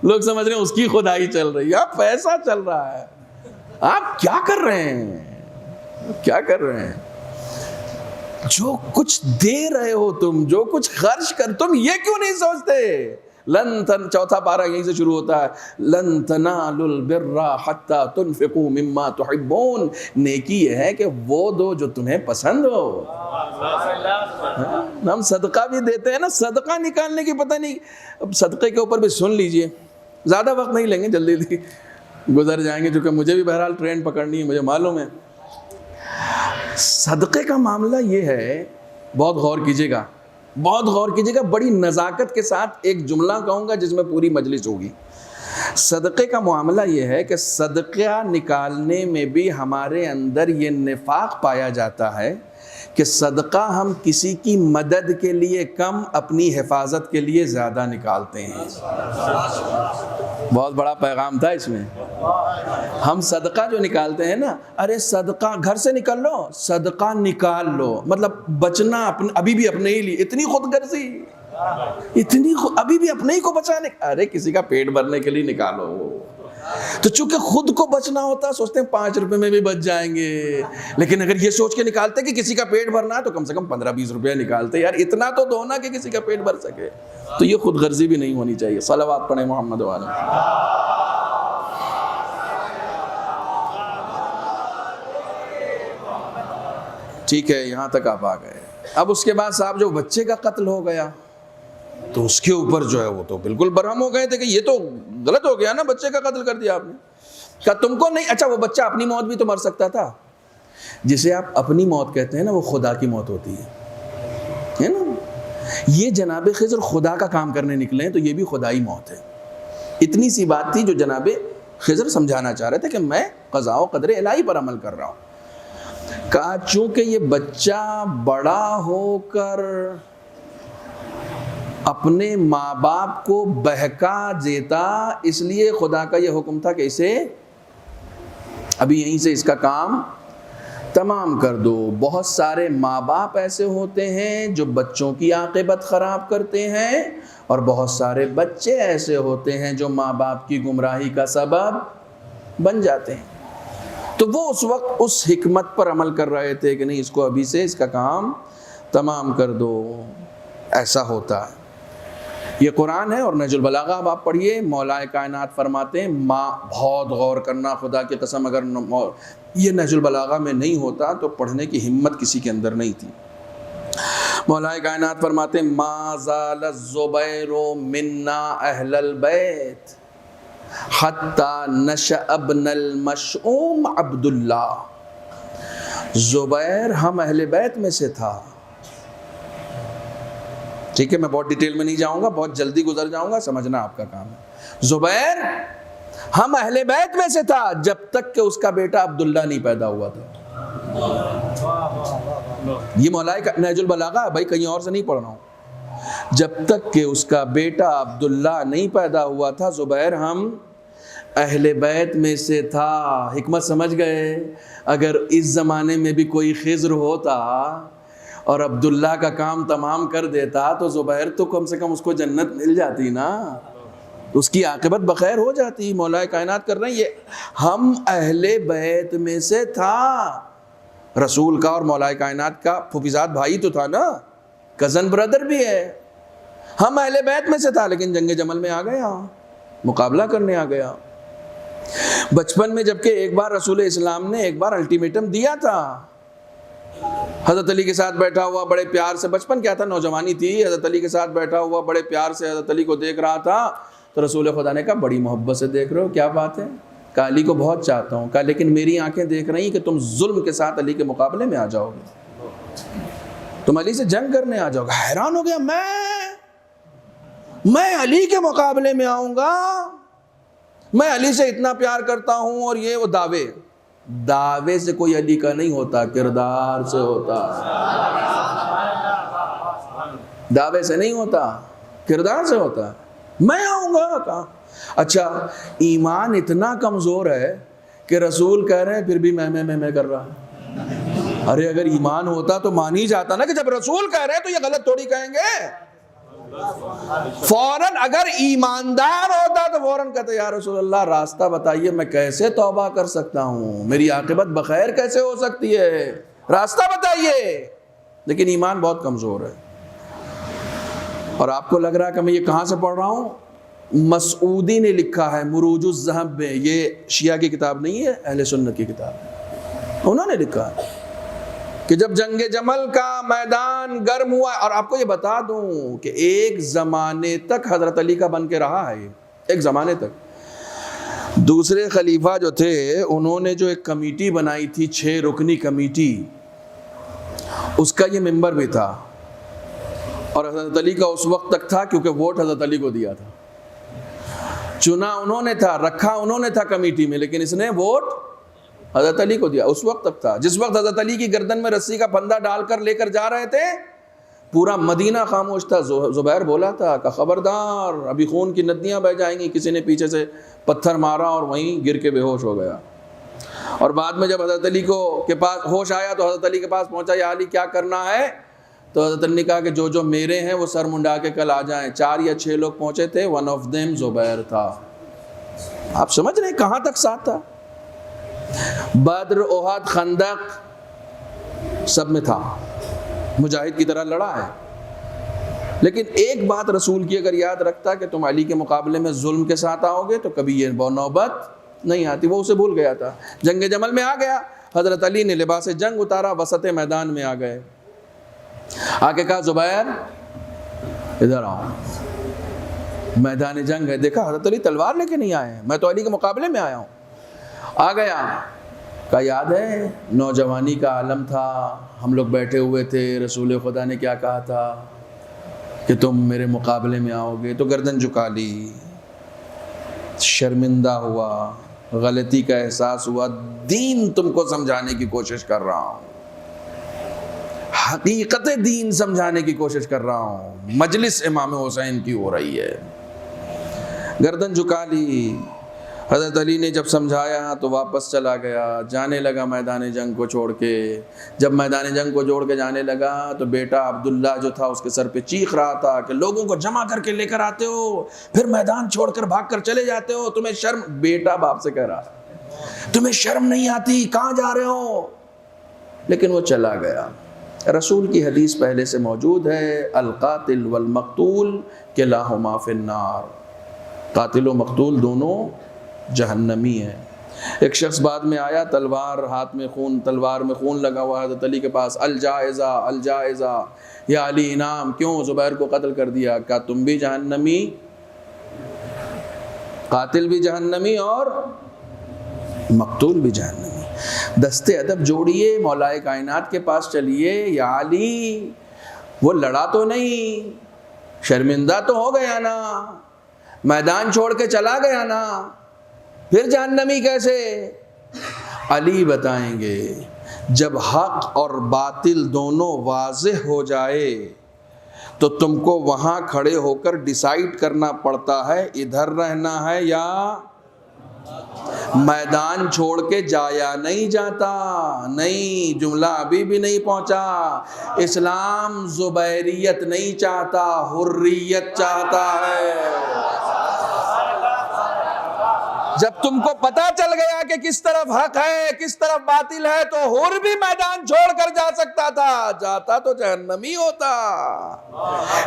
لوگ سمجھ رہے ہیں اس کی خدائی چل رہی ہے، پیسہ چل رہا ہے۔ آپ کیا کر رہے ہیں، کیا کر رہے ہیں؟ جو کچھ دے رہے ہو تم، جو کچھ خرچ کر، تم یہ کیوں نہیں سوچتے؟ چوتھا پارہ یہیں سے شروع ہوتا ہے، لن تنالوا البر حتى تنفقوا مما تحبون، نیکی یہ ہے کہ وہ دو جو تمہیں پسند ہو۔ ہم صدقہ بھی دیتے ہیں نا، صدقہ نکالنے کی پتہ نہیں، اب صدقے کے اوپر بھی سن لیجئے، زیادہ وقت نہیں لیں گے، جلدی جلدی گزر جائیں گے، چونکہ مجھے بھی بہرحال ٹرین پکڑنی ہے، مجھے معلوم ہے۔ صدقے کا معاملہ یہ ہے، بہت غور کیجئے گا، بہت غور کیجئے گا، بڑی نزاکت کے ساتھ ایک جملہ کہوں گا جس میں پوری مجلس ہوگی۔ صدقے کا معاملہ یہ ہے کہ صدقہ نکالنے میں بھی ہمارے اندر یہ نفاق پایا جاتا ہے کہ صدقہ ہم کسی کی مدد کے لیے کم، اپنی حفاظت کے لیے زیادہ نکالتے ہیں۔ بہت بڑا پیغام تھا اس میں۔ ہم صدقہ جو نکالتے ہیں نا، ارے صدقہ گھر سے نکل لو، صدقہ نکال لو، مطلب بچنا ابھی بھی اپنے ہی لیے، اتنی خود غرضی، ابھی بھی اپنے ہی کو بچانے، ارے کسی کا پیٹ بھرنے کے لیے نکالو۔ تو چونکہ خود کو بچنا ہوتا ہے، سوچتے ہیں 5 روپے میں بھی بچ جائیں گے، لیکن اگر یہ سوچ کے نکالتے کہ کسی کا پیٹ بھرنا ہے تو کم سے کم 15-20 روپے نکالتے، یار اتنا تو دو نا کہ کسی کا پیٹ بھر سکے۔ تو یہ خود غرضی بھی نہیں ہونی چاہیے۔ صلوات پڑھیں محمد والے۔ ٹھیک ہے، یہاں تک آپ آ گئے۔ اب اس کے بعد صاحب جو بچے کا قتل ہو گیا تو اس کے اوپر جو ہے وہ تو بالکل برہم ہو گئے تھے کہ یہ تو غلط ہو گیا نا، بچے کا قتل کر دیا آپ نے۔ کہا تم کو نہیں، اچھا وہ بچہ اپنی موت بھی تو مر سکتا تھا۔ جسے آپ اپنی موت کہتے ہیں نا، وہ خدا کی موت ہوتی ہے نا۔ یہ جناب خضر خدا کا کام کرنے نکلے ہیں تو یہ بھی خدائی موت ہے۔ اتنی سی بات تھی جو جناب خضر سمجھانا چاہ رہے تھے کہ میں قضاء و قدر الہی پر عمل کر رہا ہوں۔ کہا چونکہ یہ بچہ بڑا ہو کر اپنے ماں باپ کو بہکا دیتا، اس لیے خدا کا یہ حکم تھا کہ اسے ابھی یہیں سے اس کا کام تمام کر دو۔ بہت سارے ماں باپ ایسے ہوتے ہیں جو بچوں کی عاقبت خراب کرتے ہیں، اور بہت سارے بچے ایسے ہوتے ہیں جو ماں باپ کی گمراہی کا سبب بن جاتے ہیں۔ تو وہ اس وقت اس حکمت پر عمل کر رہے تھے کہ نہیں، اس کو ابھی سے اس کا کام تمام کر دو۔ ایسا ہوتا ہے، یہ قرآن ہے۔ اور نہج البلاغہ اب آپ پڑھیے، مولا کائنات فرماتے ہیں، ماں بہت غور کرنا، خدا کی قسم اگر یہ نہج البلاغہ میں نہیں ہوتا تو پڑھنے کی ہمت کسی کے اندر نہیں تھی۔ مولا کائنات فرماتے ہیں، ما زال الزبیر منا اہل البیت حتی نشأ ابن المشؤوم عبداللہ۔ زبیر ہم اہل بیت میں سے تھا۔ ٹھیک ہے، میں بہت ڈیٹیل میں نہیں جاؤں گا، بہت جلدی گزر جاؤں گا، سمجھنا آپ کا کام ہے۔ زبیر ہم اہل بیت میں سے تھا جب تک کہ اس کا بیٹا عبداللہ نہیں پیدا ہوا تھا۔ یہ مولا کا نہج البلاغہ ہے بھائی، کہیں اور سے نہیں پڑھ رہا ہوں۔ جب تک کہ اس کا بیٹا عبداللہ نہیں پیدا ہوا تھا، زبیر ہم اہل بیت میں سے تھا۔ حکمت سمجھ گئے؟ اگر اس زمانے میں بھی کوئی خضر ہوتا اور عبداللہ کا کام تمام کر دیتا تو زبیر تو کم سے کم اس کو جنت مل جاتی نا، اس کی عاقبت بخیر ہو جاتی۔ مولا کائنات کر رہے ہیں یہ ہم اہل بیت میں سے تھا، رسول کا اور مولا کائنات کا پھوپھیزاد بھائی تو تھا نا، کزن بردر بھی ہے، ہم اہل بیت میں سے تھا، لیکن جنگ جمل میں آ گیا، مقابلہ کرنے آ گیا۔ بچپن میں جبکہ ایک بار رسول اسلام نے ایک بار الٹیمیٹم دیا تھا، حضرت علی کے ساتھ بیٹھا ہوا بڑے پیار سے، بچپن کیا تھا، نوجوانی تھی، حضرت علی کے ساتھ بیٹھا ہوا بڑے پیار سے حضرت علی کو دیکھ رہا تھا، تو رسول خدا نے کہا بڑی محبت سے دیکھ رہے ہو، کیا بات ہے؟ کہا علی کو بہت چاہتا ہوں، کہا لیکن میری آنکھیں دیکھ رہی ہیں کہ تم ظلم کے ساتھ علی کے مقابلے میں آ جاؤ گے، تم علی سے جنگ کرنے آ جاؤ گے۔ حیران ہو گیا، میں علی کے مقابلے میں آؤں گا، میں علی سے اتنا پیار کرتا ہوں، اور یہ وہ دعوے سے کوئی علی کا نہیں ہوتا، کردار سے ہوتا، دعوے سے نہیں ہوتا، کردار سے ہوتا۔ میں آؤں گا، کہا اچھا ایمان اتنا کمزور ہے کہ رسول کہہ رہے ہیں پھر بھی میں کر رہا ہوں۔ ارے اگر ایمان ہوتا تو مان ہی جاتا نا کہ جب رسول کہہ رہے ہیں تو یہ غلط تھوڑی کہیں گے، فوراً اگر ایماندار ہوتا تو فوراً کہتے یا رسول اللہ راستہ بتائیے، میں کیسے توبہ کر سکتا ہوں، میری عاقبت بخیر کیسے ہو سکتی ہے، راستہ بتائیے۔ لیکن ایمان بہت کمزور ہے، اور آپ کو لگ رہا ہے کہ میں یہ کہاں سے پڑھ رہا ہوں؟ مسعودی نے لکھا ہے مروج الذہب میں، یہ شیعہ کی کتاب نہیں ہے، اہل سنت کی کتاب ہے، انہوں نے لکھا ہے کہ جب جنگ جمل کا میدان گرم ہوا، اور آپ کو یہ بتا دوں کہ ایک زمانے تک حضرت علی کا بن کے رہا ہے، ایک زمانے تک دوسرے خلیفہ جو تھے انہوں نے جو ایک کمیٹی بنائی تھی، 6 رکنی کمیٹی، اس کا یہ ممبر بھی تھا، اور حضرت علی کا اس وقت تک تھا کیونکہ ووٹ حضرت علی کو دیا تھا، چنا انہوں نے تھا، رکھا انہوں نے تھا کمیٹی میں، لیکن اس نے ووٹ حضرت علی کو دیا، اس وقت تک تھا۔ جس وقت حضرت علی کی گردن میں رسی کا پھندا ڈال کر لے کر جا رہے تھے، پورا مدینہ خاموش تھا۔ زبیر بولا تھا کہ خبردار ابھی خون کی ندیاں بہہ جائیں گی، کسی نے پیچھے سے پتھر مارا اور وہیں گر کے بے ہوش ہو گیا، اور بعد میں جب حضرت علی کے پاس ہوش آیا تو حضرت علی کے پاس پہنچا، یا علی کیا کرنا ہے؟ تو حضرت علی نے کہا کہ جو میرے ہیں وہ سر منڈا کے کل آ جائیں۔ 4 یا 6 لوگ پہنچے تھے، ون آف دیم زبیر تھا۔ آپ سمجھ رہے ہیں کہاں تک ساتھ تھا؟ بدر، احد، خندق سب میں تھا، مجاہد کی طرح لڑا ہے۔ لیکن ایک بات رسول کی اگر یاد رکھتا کہ تم علی کے مقابلے میں ظلم کے ساتھ آؤ گے تو کبھی یہ نوبت نہیں آتی، وہ اسے بھول گیا تھا۔ جنگ جمل میں آ گیا، حضرت علی نے لباس جنگ اتارا، وسط میدان میں آ گئے، آ کے کہا زبیر ادھر آؤ، میدان جنگ ہے۔ دیکھا حضرت علی تلوار لے کے نہیں آئے ہیں، میں تو علی کے مقابلے میں آیا ہوں۔ آ گیا، کہا یاد ہے نوجوانی کا عالم تھا، ہم لوگ بیٹھے ہوئے تھے، رسول خدا نے کیا کہا تھا کہ تم میرے مقابلے میں آؤ گے؟ تو گردن جھکا لی، شرمندہ ہوا، غلطی کا احساس ہوا، دین تم کو سمجھانے کی کوشش کر رہا ہوں، حقیقت دین سمجھانے کی کوشش کر رہا ہوں، مجلس امام حسین کی ہو رہی ہے۔ گردن جھکا لی۔ حضرت علی نے جب سمجھایا تو واپس چلا گیا، جانے لگا میدان جنگ کو چھوڑ کے۔ جب میدان جنگ کو چھوڑ کے جانے لگا تو بیٹا عبداللہ جو تھا اس کے سر پہ چیخ رہا تھا کہ لوگوں کو جمع کر کے لے کر آتے ہو، پھر میدان چھوڑ کر بھاگ کر چلے جاتے ہو، تمہیں شرم؟ بیٹا باپ سے کہہ رہا تمہیں شرم نہیں آتی، کہاں جا رہے ہو؟ لیکن وہ چلا گیا۔ رسول کی حدیث پہلے سے موجود ہے، القاتل والمقتول کلاہما فی النار، قاتل و مقتول دونوں جہنمی ہیں۔ ایک شخص بعد میں آیا، تلوار ہاتھ میں خون، تلوار میں خون لگا ہوا، حضرت علی کے پاس، الجائزہ الجائزہ یا علی انعام، کیوں زبیر کو قتل کر دیا؟ کہا تم بھی جہنمی، قاتل بھی جہنمی اور مقتول بھی جہنمی۔ دستے ادب جوڑیے، مولا کائنات کے پاس چلیے، یا علی وہ لڑا تو نہیں، شرمندہ تو ہو گیا نا، میدان چھوڑ کے چلا گیا نا، پھر جہنمی کیسے؟ علی بتائیں گے جب حق اور باطل دونوں واضح ہو جائے تو تم کو وہاں کھڑے ہو کر ڈیسائیڈ کرنا پڑتا ہے ادھر رہنا ہے یا میدان چھوڑ کے جایا نہیں جاتا. نہیں، جملہ ابھی بھی نہیں پہنچا. اسلام زبیریت نہیں چاہتا، حریت چاہتا ہے. جب تم کو پتا چل گیا کہ کس طرف حق ہے کس طرف باطل ہے تو حر بھی میدان چھوڑ کر جا سکتا تھا، جاتا تو جہنمی ہوتا.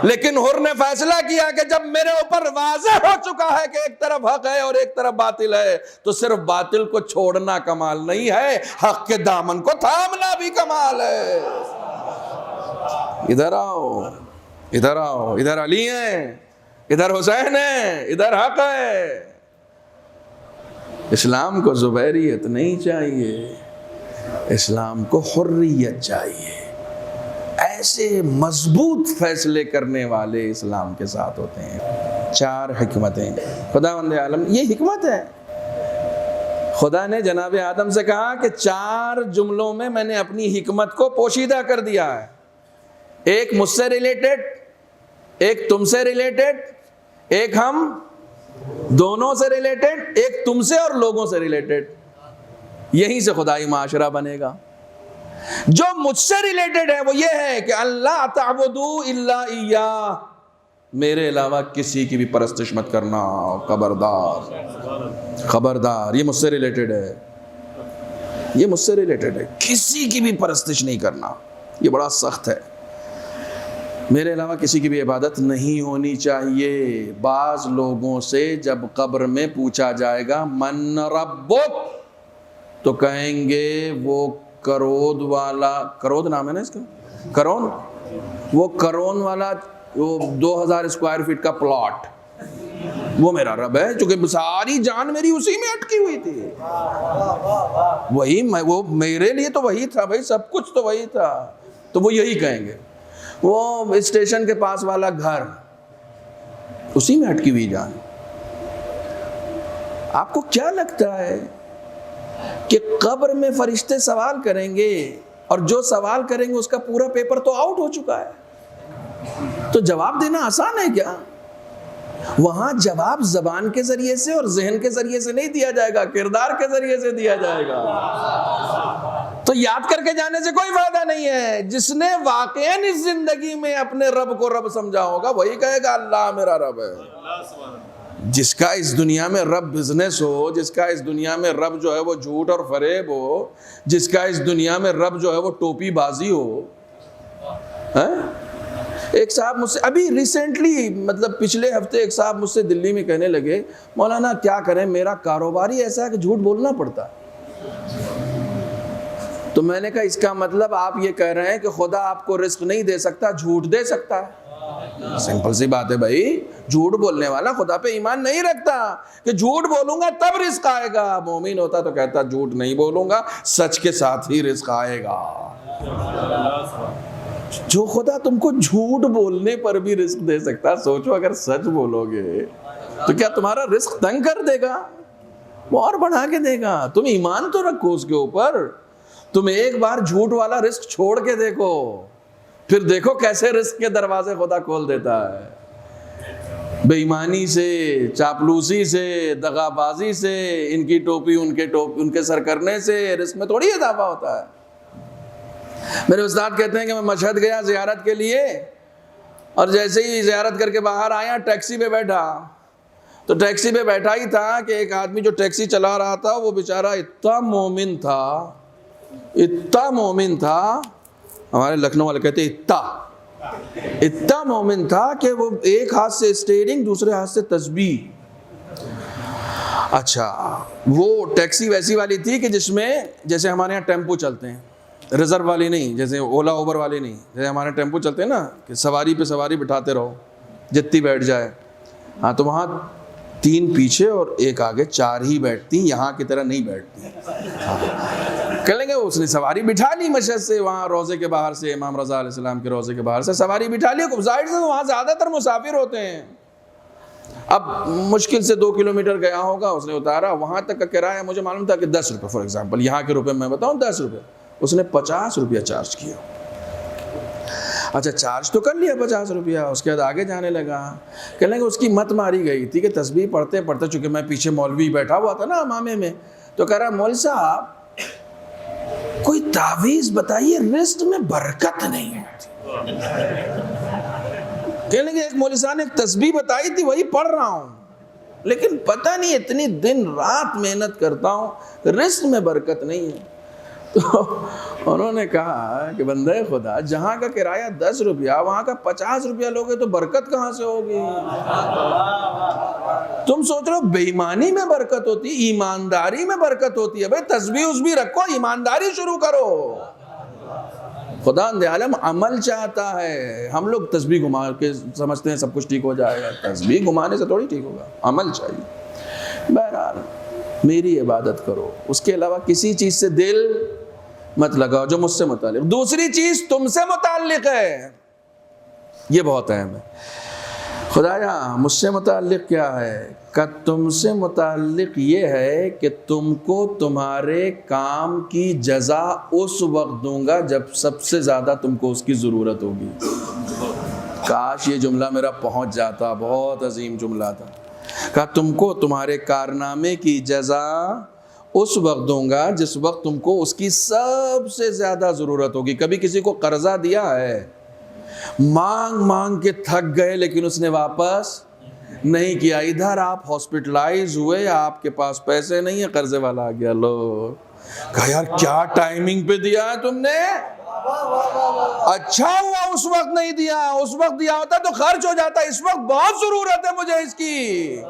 لیکن حر نے فیصلہ کیا کہ جب میرے اوپر واضح ہو چکا ہے کہ ایک طرف حق ہے اور ایک طرف باطل ہے تو صرف باطل کو چھوڑنا کمال نہیں ہے، حق کے دامن کو تھامنا بھی کمال ہے. ادھر آؤ، ادھر آؤ، ادھر علی ہیں، ادھر حسین ہیں، ادھر حق ہے. اسلام کو زبیریت نہیں چاہیے، اسلام کو حریت چاہیے. ایسے مضبوط فیصلے کرنے والے اسلام کے ساتھ ہوتے ہیں. 4 حکمتیں خداوند عالم، یہ حکمت ہے. خدا نے جناب آدم سے کہا کہ 4 جملوں میں میں نے اپنی حکمت کو پوشیدہ کر دیا ہے. ایک مجھ سے ریلیٹڈ، ایک تم سے ریلیٹڈ، ایک ہم دونوں سے ریلیٹڈ، ایک تم سے اور لوگوں سے ریلیٹڈ. یہیں سے خدائی معاشرہ بنے گا. جو مجھ سے ریلیٹڈ ہے وہ یہ ہے کہ اللہ تعبدوا الا ایاہ، میرے علاوہ کسی کی بھی پرستش مت کرنا. خبردار خبردار، یہ مجھ سے ریلیٹڈ ہے، یہ مجھ سے ریلیٹڈ ہے. کسی کی بھی پرستش نہیں کرنا. یہ بڑا سخت ہے. میرے علاوہ کسی کی بھی عبادت نہیں ہونی چاہیے. بعض لوگوں سے جب قبر میں پوچھا جائے گا من ربک تو کہیں گے وہ کرود والا، کرود نام ہے نا اس کا، کرون، وہ کرون والا، وہ 2000 اسکوائر فٹ کا پلاٹ وہ میرا رب ہے، چونکہ ساری جان میری اسی میں اٹکی ہوئی تھی. وہی وہ میرے لیے تو وہی تھا بھائی، سب کچھ تو وہی تھا. تو وہ یہی کہیں گے. وہ اسٹیشن کے پاس والا گھر اسی میں اٹکی ہوئی جان. آپ کو کیا لگتا ہے کہ قبر میں فرشتے سوال کریں گے اور جو سوال کریں گے اس کا پورا پیپر تو آؤٹ ہو چکا ہے، تو جواب دینا آسان ہے کیا؟ وہاں جواب زبان کے ذریعے سے اور ذہن کے ذریعے سے نہیں دیا جائے گا، کردار کے ذریعے سے دیا جائے گا. تو یاد کر کے جانے سے کوئی فائدہ نہیں ہے. جس نے واقعاً اس زندگی میں اپنے رب کو رب سمجھا ہوگا وہی کہے گا اللہ میرا رب ہے. جس کا اس دنیا میں رب بزنس ہو، جس کا اس دنیا میں رب جو ہے وہ جھوٹ اور فریب ہو، جس کا اس دنیا میں رب جو ہے وہ ٹوپی بازی ہو. ایک صاحب مجھ سے ابھی ریسنٹلی، مطلب پچھلے ہفتے ایک صاحب مجھ سے دلی میں کہنے لگے مولانا کیا کریں، میرا کاروبار ہی ایسا ہے کہ جھوٹ بولنا پڑتا ہے. تو میں نے کہا اس کا مطلب آپ یہ کہہ رہے ہیں کہ خدا آپ کو رزق نہیں دے سکتا، جھوٹ دے سکتا ہے. سمپل سی بات ہے بھائی، جھوٹ بولنے والا خدا پہ ایمان نہیں رکھتا کہ جھوٹ بولوں گا تب رزق آئے گا. مومن ہوتا تو کہتا جھوٹ نہیں بولوں گا، سچ کے ساتھ ہی رزق آئے گا. جو خدا تم کو جھوٹ بولنے پر بھی رزق دے سکتا، سوچو اگر سچ بولو گے تو کیا تمہارا رزق تنگ کر دے گا؟ وہ اور بڑھا کے دے گا. تم ایمان تو رکھو اس کے اوپر. تم ایک بار جھوٹ والا رزق چھوڑ کے دیکھو، پھر دیکھو کیسے رزق کے دروازے خدا کھول دیتا ہے. بے ایمانی سے، چاپلوسی سے، دغا بازی سے، ان کی ٹوپی ان کے سر کرنے سے رزق میں تھوڑی اضافہ ہوتا ہے. میرے استاد کہتے ہیں کہ میں مشہد گیا زیارت کے لیے، اور جیسے ہی زیارت کر کے باہر آیا ٹیکسی پہ بیٹھا، تو ٹیکسی پہ بیٹھا ہی تھا کہ ایک آدمی جو ٹیکسی چلا رہا تھا وہ بیچارہ اتنا مومن تھا، اتنا مومن تھا، ہمارے لکھنؤ والے کہتے اتنا مومن تھا کہ وہ ایک ہاتھ سے اسٹیئرنگ دوسرے ہاتھ سے تسبیح. اچھا، وہ ٹیکسی ویسی والی تھی کہ جس میں جیسے ہمارے یہاں ٹیمپو چلتے ہیں، ریزرو والی نہیں، جیسے اولا اوبر والی نہیں، جیسے ہمارے ٹیمپو چلتے ہیں نا کہ سواری پہ سواری بٹھاتے رہو جتنی بیٹھ جائے. ہاں تو وہاں 3 پیچھے اور 1 آگے، 4 ہی بیٹھتی، یہاں کی طرح نہیں بیٹھتی. کہہ لیں گے اس نے سواری بٹھا لی مشہد سے، وہاں روضے کے باہر سے، امام رضا علیہ السلام کے روضے کے باہر سے سواری بٹھا لی. ظاہر سے وہاں زیادہ تر مسافر ہوتے ہیں. اب مشکل سے 2 کلومیٹر گیا ہوگا، اس نے اتارا، وہاں تک کا کرایہ مجھے معلوم تھا کہ 10 روپے، فار ایگزامپل یہاں کے روپے میں بتاؤں 10 روپے، اس نے 50 روپیہ چارج کیا. اچھا چارج تو کر لیا 50 روپیہ، اس کے بعد آگے جانے لگا. کہنے لگے اس کی مت ماری گئی تھی کہ تسبیح پڑھتے پڑھتے، چونکہ میں پیچھے مولوی بیٹھا ہوا تھا نا امامے میں، تو کہہ رہا مول صاحب کوئی تعویذ بتائیے رزق میں برکت نہیں ہوتی. کہنے لگے ایک مولوی صاحب نے ایک تسبیح بتائی تھی وہی پڑھ رہا ہوں، لیکن پتہ نہیں اتنی دن رات محنت کرتا ہوں رزق میں برکت نہیں ہے. تو انہوں نے کہا کہ بندہ خدا جہاں کا کرایہ 10 روپیہ وہاں کا 50 روپیہ لوگے تو برکت کہاں سے ہوگی؟ تم سوچ رہے ہو بے ایمانی میں برکت ہوتی، ایمانداری میں برکت ہوتی ہے. بھائی تسبیح بھی رکھو، ایمانداری شروع کرو. خدا عالم عمل چاہتا ہے. ہم لوگ تسبیح گھما کے سمجھتے ہیں سب کچھ ٹھیک ہو جائے گا. تسبیح گھمانے سے تھوڑی ٹھیک ہوگا، عمل چاہیے. بہرحال میری عبادت کرو، اس کے علاوہ کسی چیز سے دل مت لگاؤ جو مجھ سے متعلق. دوسری چیز تم سے متعلق ہے، یہ بہت اہم ہے. خدایا مجھ سے متعلق کیا ہے؟ کہ تم سے متعلق یہ ہے کہ تم کو تمہارے کام کی جزا اس وقت دوں گا جب سب سے زیادہ تم کو اس کی ضرورت ہوگی. کاش یہ جملہ میرا پہنچ جاتا، بہت عظیم جملہ تھا. کہ تم کو تمہارے کارنامے کی جزا اس وقت دوں گا جس وقت تم کو اس کی سب سے زیادہ ضرورت ہوگی. کبھی کسی کو قرضہ دیا ہے، مانگ مانگ کے تھک گئے لیکن اس نے واپس نہیں کیا. ادھر آپ ہاسپٹلائز ہوئے، آپ کے پاس پیسے نہیں ہیں، قرضے والا آ گیا. لو کہا یار کیا ٹائمنگ پہ دیا ہے تم نے، اچھا ہوا اس وقت نہیں دیا، اس وقت دیا ہوتا تو خرچ ہو جاتا. اس وقت بہت ضرورت ہے مجھے اس کی.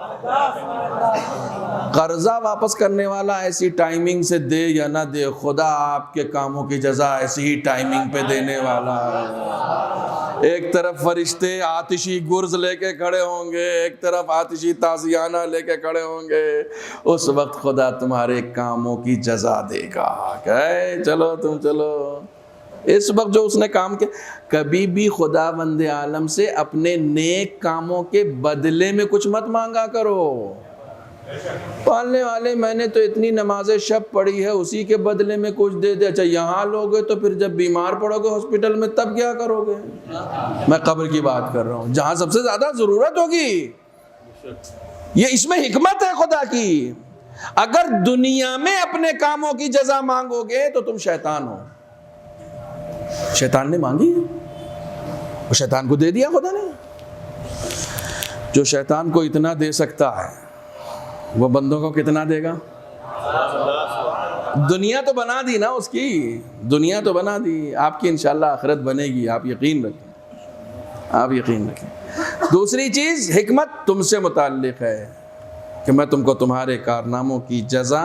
قرضہ واپس کرنے والا ایسی ٹائمنگ سے دے یا نہ دے، خدا آپ کے کاموں کی جزا ایسی ہی ٹائمنگ پہ دینے والا ہے. ایک طرف فرشتے آتشی گرز لے کے کھڑے ہوں گے، ایک طرف آتشی تازیانہ لے کے کھڑے ہوں گے. اس وقت خدا تمہارے کاموں کی جزا دے گا کہ چلو تم چلو. اس وقت جو اس نے کام کیا، کبھی بھی خدا بند عالم سے اپنے نیک کاموں کے بدلے میں کچھ مت مانگا کرو. پالنے والے میں نے تو اتنی نماز شب پڑھی ہے اسی کے بدلے میں کچھ دے دے. اچھا یہاں لوگے تو پھر جب بیمار پڑو گے ہاسپٹل میں تب کیا کرو گے؟ میں قبر کی بات کر رہا ہوں جہاں سب سے زیادہ ضرورت ہوگی. یہ اس میں حکمت ہے خدا کی. اگر دنیا میں اپنے کاموں کی جزا مانگو گے تو تم شیطان ہو. شیطان نے مانگی، وہ شیطان کو دے دیا خدا نے. جو شیطان کو اتنا دے سکتا ہے وہ بندوں کو کتنا دے گا؟ دنیا تو بنا دی نا اس کی، دنیا تو بنا دی. آپ کی انشاءاللہ آخرت بنے گی، آپ یقین رکھیں، آپ یقین رکھیں. دوسری چیز حکمت تم سے متعلق ہے کہ میں تم کو تمہارے کارناموں کی جزا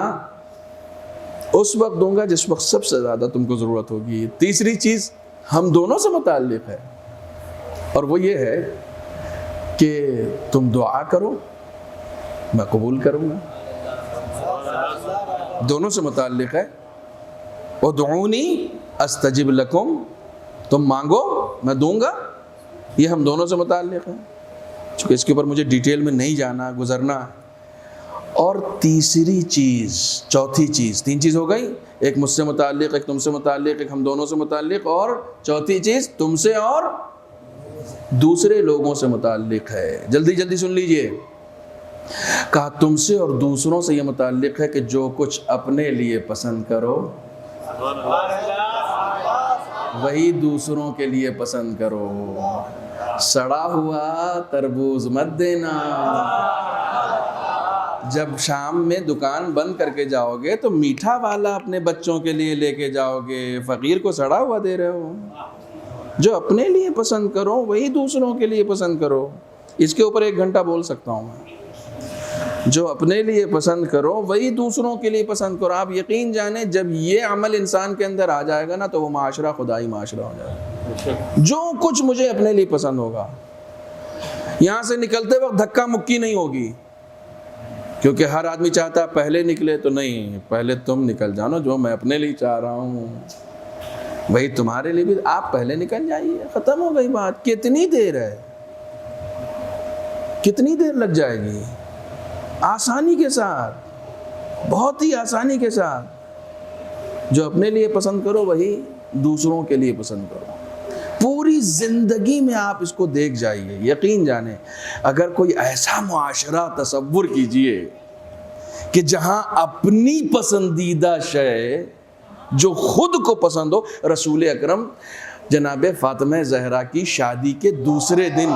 اس وقت دوں گا جس وقت سب سے زیادہ تم کو ضرورت ہوگی. تیسری چیز ہم دونوں سے متعلق ہے اور وہ یہ ہے کہ تم دعا کرو میں قبول کروں گا. دونوں سے متعلق ہے. ادعونی استجب لکم، تم مانگو میں دوں گا. یہ ہم دونوں سے متعلق ہے، چونکہ اس کے اوپر مجھے ڈیٹیل میں نہیں جانا، گزرنا. اور تیسری چیز، چوتھی چیز، 3 چیز ہو گئی، ایک مجھ سے متعلق، ایک تم سے متعلق، ایک ہم دونوں سے متعلق، اور چوتھی چیز تم سے اور دوسرے لوگوں سے متعلق ہے. جلدی جلدی سن لیجئے. کہا تم سے اور دوسروں سے یہ متعلق ہے کہ جو کچھ اپنے لیے پسند کرو وہی دوسروں کے لیے پسند کرو. سڑا ہوا تربوز مت دینا. جب شام میں دکان بند کر کے جاؤ گے تو میٹھا والا اپنے بچوں کے لیے لے کے جاؤ گے، فقیر کو سڑا ہوا دے رہے ہو. جو اپنے لیے پسند کرو وہی دوسروں کے لیے پسند کرو. اس کے اوپر 1 گھنٹہ بول سکتا ہوں میں. جو اپنے لیے پسند کرو وہی دوسروں کے لیے پسند کرو. آپ یقین جانیں جب یہ عمل انسان کے اندر آ جائے گا نا تو وہ معاشرہ خدائی معاشرہ ہو جائے گا. جو کچھ مجھے اپنے لیے پسند ہوگا، یہاں سے نکلتے وقت دھکا مکی نہیں ہوگی، کیونکہ ہر آدمی چاہتا ہے پہلے نکلے. تو نہیں، پہلے تم نکل جانا. جو میں اپنے لیے چاہ رہا ہوں وہی تمہارے لیے بھی. آپ پہلے نکل جائیے، ختم ہو گئی بات. کتنی دیر ہے، کتنی دیر لگ جائے گی؟ آسانی کے ساتھ، بہت ہی آسانی کے ساتھ. جو اپنے لیے پسند کرو وہی دوسروں کے لیے پسند کرو. پوری پوری زندگی میں آپ اس کو دیکھ جائیے، یقین جانیں اگر کوئی ایسا معاشرہ تصور کیجئے کہ جہاں اپنی پسندیدہ شے جو خود کو پسند ہو، رسول اکرم جناب فاطمہ زہرا کی شادی کے دوسرے دن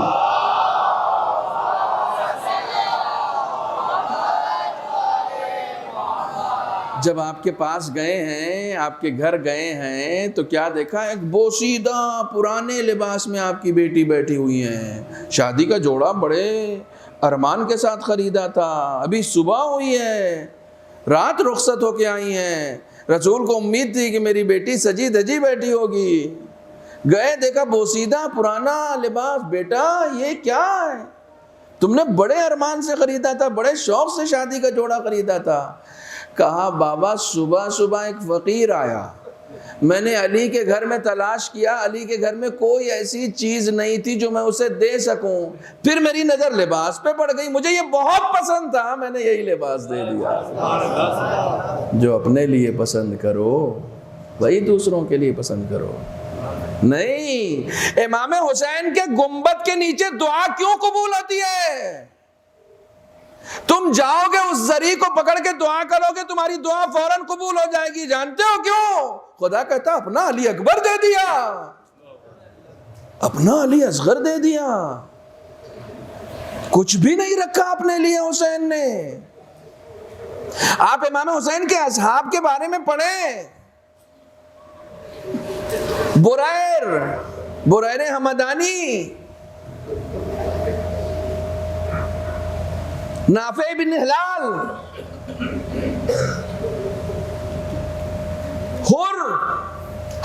جب آپ کے پاس گئے ہیں، آپ کے گھر گئے ہیں، تو کیا دیکھا؟ ایک بوسیدہ پرانے لباس میں آپ کی بیٹی بیٹھی ہوئی ہیں۔ شادی کا جوڑا بڑے ارمان کے ساتھ خریدا تھا، ابھی صبح ہوئی ہے، رات رخصت ہو کے آئی ہیں، رسول کو امید تھی کہ میری بیٹی سجی دجی بیٹھی ہوگی، گئے دیکھا بوسیدہ پرانا لباس۔ بیٹا یہ کیا ہے؟ تم نے بڑے ارمان سے خریدا تھا، بڑے شوق سے شادی کا جوڑا خریدا تھا۔ کہا بابا صبح صبح ایک فقیر آیا، میں نے علی کے گھر میں تلاش کیا، علی کے گھر میں کوئی ایسی چیز نہیں تھی جو میں اسے دے سکوں، پھر میری نظر لباس پہ پڑ گئی، مجھے یہ بہت پسند تھا، میں نے یہی لباس دے دیا۔ جو اپنے لیے پسند کرو وہی دوسروں کے لیے پسند کرو۔ نہیں، امام حسین کے گنبد کے نیچے دعا کیوں قبول ہوتی ہے؟ تم جاؤ گے اس زری کو پکڑ کے دعا کرو گے، تمہاری دعا فوراً قبول ہو جائے گی۔ جانتے ہو کیوں؟ خدا کہتا اپنا علی اکبر دے دیا، اپنا علی اصغر دے دیا، کچھ بھی نہیں رکھا اپنے لیے حسین نے۔ آپ امام حسین کے اصحاب کے بارے میں پڑھیں، بریر حمدانی، نافع بن ہلال، حر،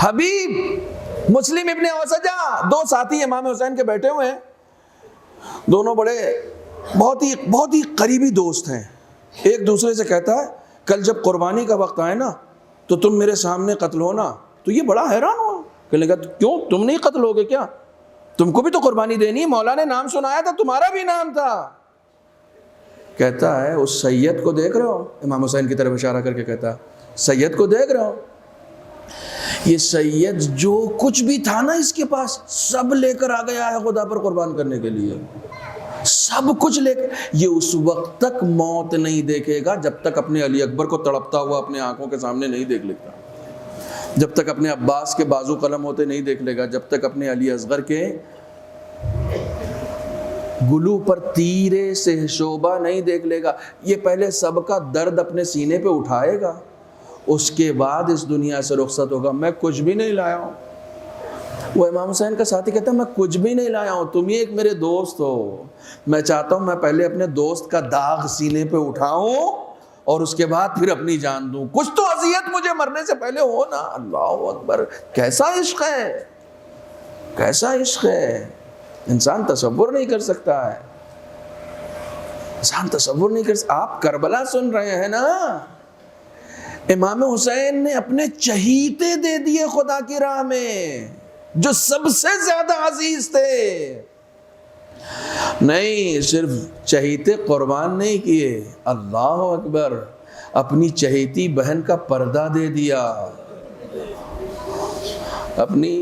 حبیب، مسلم ابن اوسجہ، دو ساتھی امام حسین کے بیٹھے ہوئے ہیں، دونوں بہت ہی قریبی دوست ہیں۔ ایک دوسرے سے کہتا ہے کل جب قربانی کا وقت آئے نا تو تم میرے سامنے قتل ہونا۔ تو یہ بڑا حیران ہوا، کہنے لگا کیوں تم نہیں قتل ہوگے کیا؟ تم کو بھی تو قربانی دینی، مولا نے نام سنایا تھا، تمہارا بھی نام تھا۔ کہتا ہے اس سید کو دیکھ رہے ہو؟ امام حسین کی طرف اشارہ کر کے کہتا ہے سید کو دیکھ رہے ہو؟ یہ سید جو کچھ بھی تھا نا اس کے پاس سب لے کر آ گیا ہے خدا پر قربان کرنے کے لیے، سب کچھ لے کر۔ یہ اس وقت تک موت نہیں دیکھے گا جب تک اپنے علی اکبر کو تڑپتا ہوا اپنے آنکھوں کے سامنے نہیں دیکھ لیتا، جب تک اپنے عباس کے بازو قلم ہوتے نہیں دیکھ لے گا، جب تک اپنے علی اصغر کے گلو پر تیرے سے شعبہ نہیں دیکھ لے گا۔ یہ پہلے سب کا درد اپنے سینے پہ اٹھائے گا، اس کے بعد اس دنیا سے رخصت ہوگا۔ میں کچھ بھی نہیں لایا ہوں۔ وہ امام حسین کا ساتھی کہتا ہے میں کچھ بھی نہیں لایا ہوں، تم ہی ایک میرے دوست ہو، میں چاہتا ہوں میں پہلے اپنے دوست کا داغ سینے پہ اٹھاؤں اور اس کے بعد پھر اپنی جان دوں، کچھ تو اذیت مجھے مرنے سے پہلے ہو نا۔ اللہ اکبر، کیسا عشق ہے، کیسا عشق ہے، انسان تصور نہیں کر سکتا ہے، انسان تصور نہیں کر سکتا۔ آپ کربلا سن رہے ہیں نا، امام حسین نے اپنے چہیتے دے دیے خدا کی راہ میں جو سب سے زیادہ عزیز تھے۔ نہیں صرف چہیتے قربان نہیں کیے، اللہ اکبر، اپنی چہیتی بہن کا پردہ دے دیا، اپنی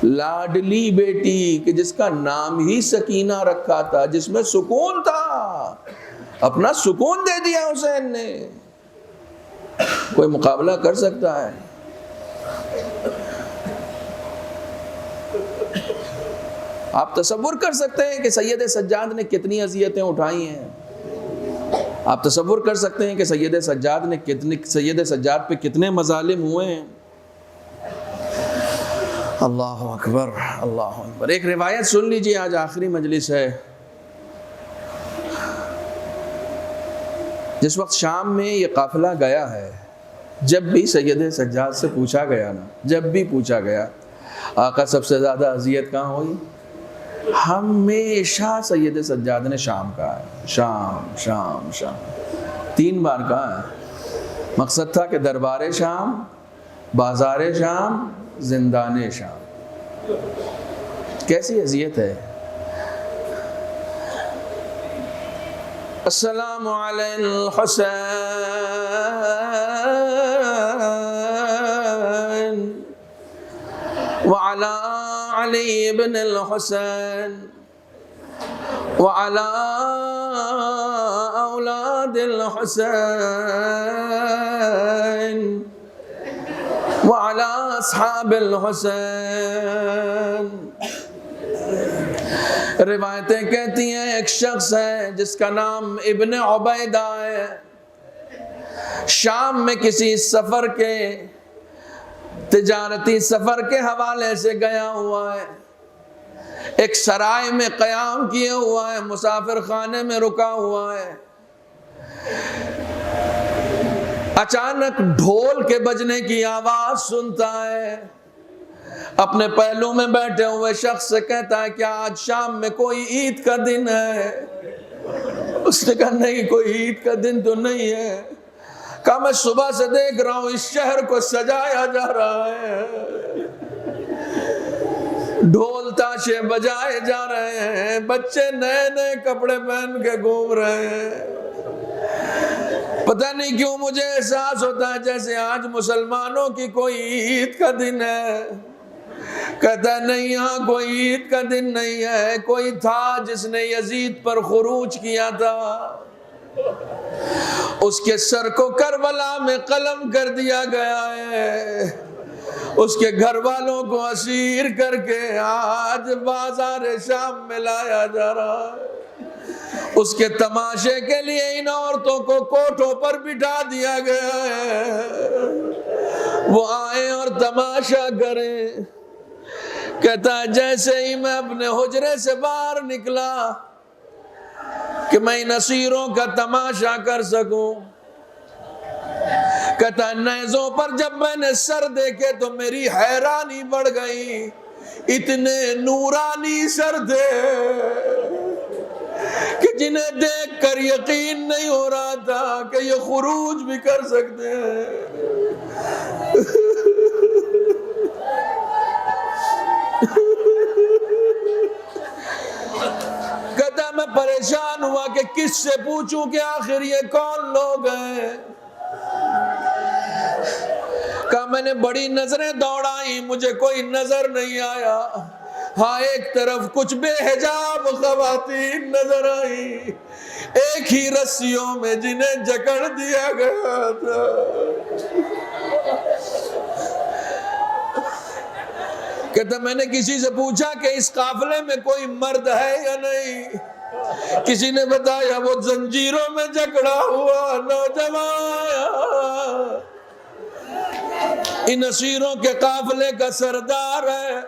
لاڈلی بیٹی کہ جس کا نام ہی سکینہ رکھا تھا، جس میں سکون تھا، اپنا سکون دے دیا حسین نے۔ کوئی مقابلہ کر سکتا ہے؟ آپ تصور کر سکتے ہیں کہ سید سجاد نے کتنی اذیتیں اٹھائی ہیں؟ آپ تصور کر سکتے ہیں کہ سید سجاد پہ کتنے مظالم ہوئے ہیں؟ اللہ اکبر، اللہ اکبر۔ ایک روایت سن لیجیے، آج آخری مجلس ہے۔ جس وقت شام میں یہ قافلہ گیا ہے، جب بھی سید سجاد سے پوچھا گیا نا، جب بھی پوچھا گیا آقا سب سے زیادہ اذیت کہاں ہوئی، ہمیشہ سید سجاد نے شام کہا ہے، شام شام شام، 3 بار کہا ہے۔ مقصد تھا کہ دربار شام، بازار شام، زندان شام۔ کیسی اذیت ہے۔ السلام علی الحسین وعلی علي بن الحسين وعلى أولاد الحسين وعلى أصحاب الحسين. روایتیں کہتی ہیں ایک شخص ہے جس کا نام ابن عبیدہ ہے، شام میں کسی سفر کے تجارتی سفر کے حوالے سے گیا ہوا ہے، ایک سرائے میں قیام کیے ہوا ہے، مسافر خانے میں رکا ہوا ہے. اچانک ڈھول کے بجنے کی آواز سنتا ہے، اپنے پہلو میں بیٹھے ہوئے شخص سے کہتا ہے کیا آج شام میں کوئی عید کا دن ہے؟ اس نے کہا نہیں، کوئی عید کا دن تو نہیں ہے. کہا میں صبح سے دیکھ رہا ہوں اس شہر کو سجایا جا رہا ہے، ڈھول تاشے بجائے جا رہے ہیں، بچے نئے نئے کپڑے پہن کے گھوم رہے ہیں. پتہ نہیں کیوں مجھے احساس ہوتا ہے جیسے آج مسلمانوں کی کوئی عید کا دن ہے. کہتا ہے نہیں، یہاں کوئی عید کا دن نہیں ہے، کوئی تھا جس نے یزید پر خروج کیا تھا، اس کے سر کو کربلا میں قلم کر دیا گیا ہے، اس کے گھر والوں کو اسیر کر کے آج بازار شام میں لایا جا رہا ہے. اس کے تماشے کے لیے ان عورتوں کو کوٹھوں پر بٹھا دیا گیا ہے، وہ آئیں اور تماشا کریں. کہتا ہے جیسے ہی میں اپنے حجرے سے باہر نکلا کہ میں ان اسیروں کا تماشا کر سکوں، کہتا ہے نیزوں پر جب میں نے سر دیکھے تو میری حیرانی بڑھ گئی، اتنے نورانی سر تھے کہ جنہیں دیکھ کر یقین نہیں ہو رہا تھا کہ یہ خروج بھی کر سکتے ہیں. کہتا میں پریشان ہوا کہ کس سے پوچھوں کہ آخر یہ کون لوگ ہیں. کہا میں نے بڑی نظریں دوڑائی، مجھے کوئی نظر نہیں آیا. ہاں ایک طرف کچھ بے حجاب خواتین نظر آئی، ایک ہی رسیوں میں جنہیں جکڑ دیا گیا تھا. کہتا میں نے کسی سے پوچھا کہ اس قافلے میں کوئی مرد ہے یا نہیں، کسی نے بتایا وہ زنجیروں میں جکڑا ہوا نوجوان ان اسیروں کے قافلے کا سردار ہے.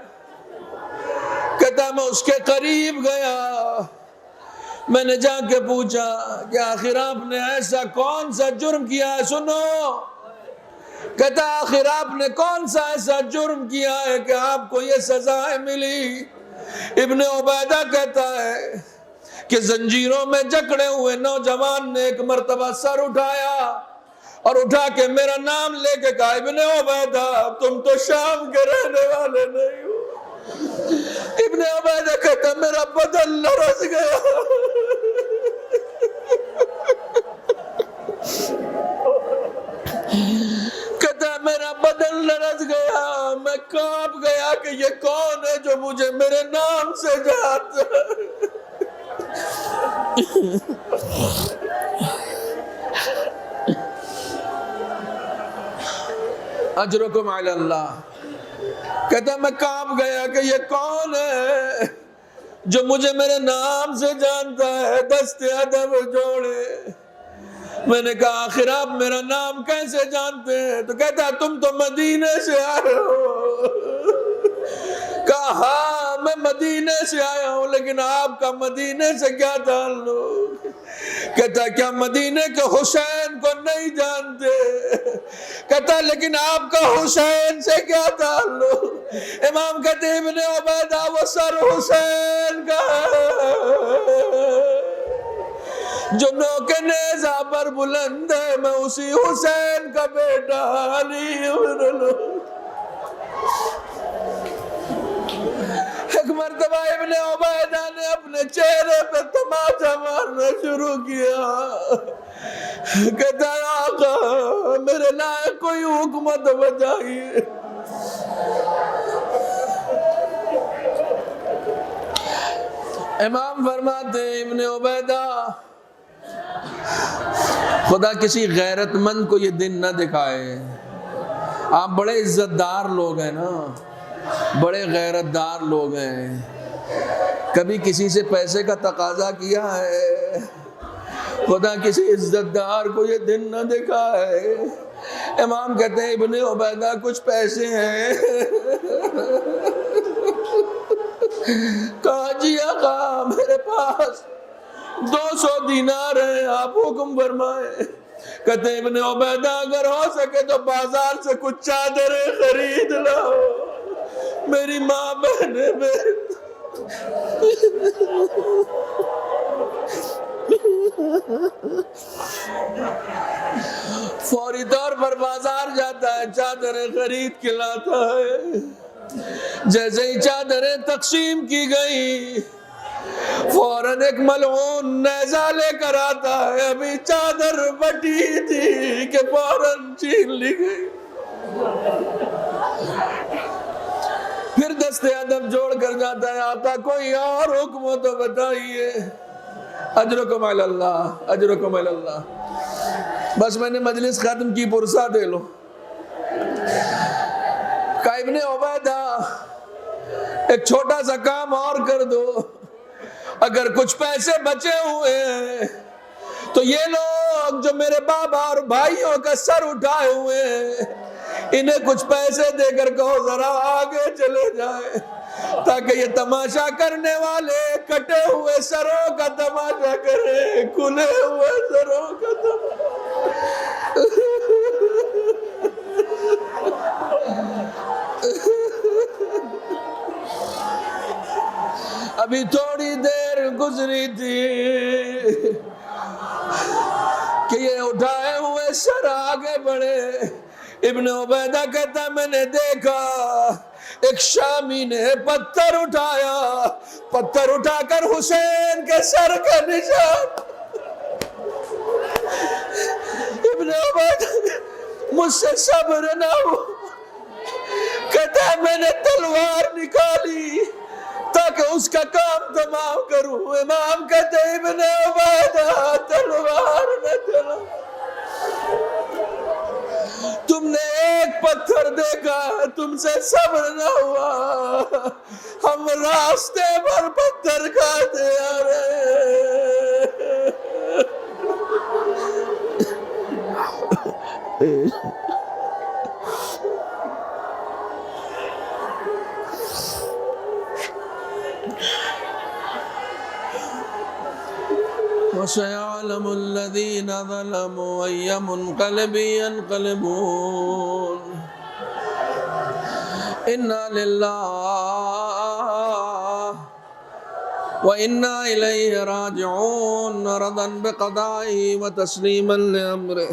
کہتا میں اس کے قریب گیا، میں نے جا کے پوچھا کہ آخر آپ نے ایسا کون سا جرم کیا ہے؟ سنو، کہتا آخر آپ نے کون سا ایسا جرم کیا ہے کہ آپ کو یہ سزائیں ملی؟ ابن عبیدہ کہتا ہے کہ زنجیروں میں جکڑے ہوئے نوجوان نے ایک مرتبہ سر اٹھایا اور اٹھا کے میرا نام لے کے کہا ابن عبیدہ تم تو شام کے رہنے والے نہیں ہو. ابن عبیدہ کہتا میرا بدن لرز گیا، کہتا میرا بدن لرز گیا، میں کانپ گیا کہ یہ کون ہے جو مجھے میرے نام سے جانتا ہے. اجرکم علی اللہ. کہتا میں کانپ گیا کہ یہ کون ہے جو مجھے میرے نام سے جانتا ہے. دست ادب جوڑے. میں نے کہا آخر آپ میرا نام کیسے جانتے ہیں؟ تو کہتا تم تو مدینے سے آئے ہو. کہا ہاں میں مدینے سے آیا ہوں، لیکن آپ کا مدینے سے کیا تعلق؟ کہتا کیا مدینے کے حسین کو نہیں جانتے؟ کہتا لیکن آپ کا حسین سے کیا تعلق؟ امام کہتے ابن عبیدہ وہ سر حسین کا جو نوک نیزہ پر بلند ہے، میں اسی حسین کا بیٹا علی ابن ایک مرتبہ ابن عبیدہ نے اپنے چہرے پہ تماچا مارنا شروع کیا. کہتا آقا میرے لائق کوئی حکمت بتائیے. امام فرماتے ہیں ابن عبیدہ خدا کسی غیرت مند کو یہ دن نہ دکھائے. آپ بڑے عزت دار لوگ ہیں نا, بڑے غیرت دار لوگ ہیں, کبھی کسی سے پیسے کا تقاضا کیا ہے؟ خدا کسی عزت دار کو یہ دن نہ دکھائے. امام کہتے ہیں ابن عبیدہ کچھ پیسے ہیں. کہا جی آقا میرے پاس 200 دینار ہیں, آپ حکم فرمائیں. کہتے ہیں ابن عبیدہ اگر ہو سکے تو بازار سے کچھ چادریں خرید لاؤ, میری ماں بہنیں فوری طور پر بازار جاتا ہے, چادریں خرید کے لاتا ہے. جیسے ہی چادریں تقسیم کی گئی فوراً ایک ملعون نیزہ لے کر آتا ہے. ابھی چادر بٹی تھی کہ فوراً چھین لی گئی. پھر دست ادب جوڑ کر جاتا ہے, آقا کوئی اور حکم ہو تو بتائیے. اجرکم علی اللہ, اجرکم علی اللہ. بس میں نے مجلس ختم کی, پرسہ دے لو. کہا ابن عبیدہ ایک چھوٹا سا کام اور کر دو, اگر کچھ پیسے بچے ہوئے ہیں تو یہ لوگ جو میرے بابا اور بھائیوں کا سر اٹھائے ہوئے ہیں انہیں کچھ پیسے دے کر کہو ذرا آگے چلے جائیں, تاکہ یہ تماشا کرنے والے کٹے ہوئے سروں کا تماشا کریں, کھلے ہوئے سروں کا تماشا. ابھی تھوڑی دیر گزری تھی کہ یہ اٹھائے ہوئے سر آگے بڑھے. ابن عبیدہ کہتا میں نے دیکھا ایک شامی نے پتھر اٹھایا, پتھر اٹھا کر حسین کے سر کا نشان. ابن عبیدہ مجھ سے صبر نہ ہو, کہتا میں نے تلوار نکالی تاکہ اس کا کام تمام کروں. امام کہتے ابن عبیدہ تلوار نہ چلا, تم نے ایک پتھر دیکھا, تم سے صبر نہ ہوا, ہم راستے پر پتھر کھاتے آ رہے. وَسَيَعْلَمُ الَّذِينَ ظَلَمُوا أَيَّ مُنْقَلِبٍ يَنْقَلِبُونَ. إِنَّا لِلَّهِ وَإِنَّا إِلَيْهِ رَاجِعُونَ. رَضًا بِقَضَائِهِ وَتَسْلِيمًا لِأَمْرِهِ.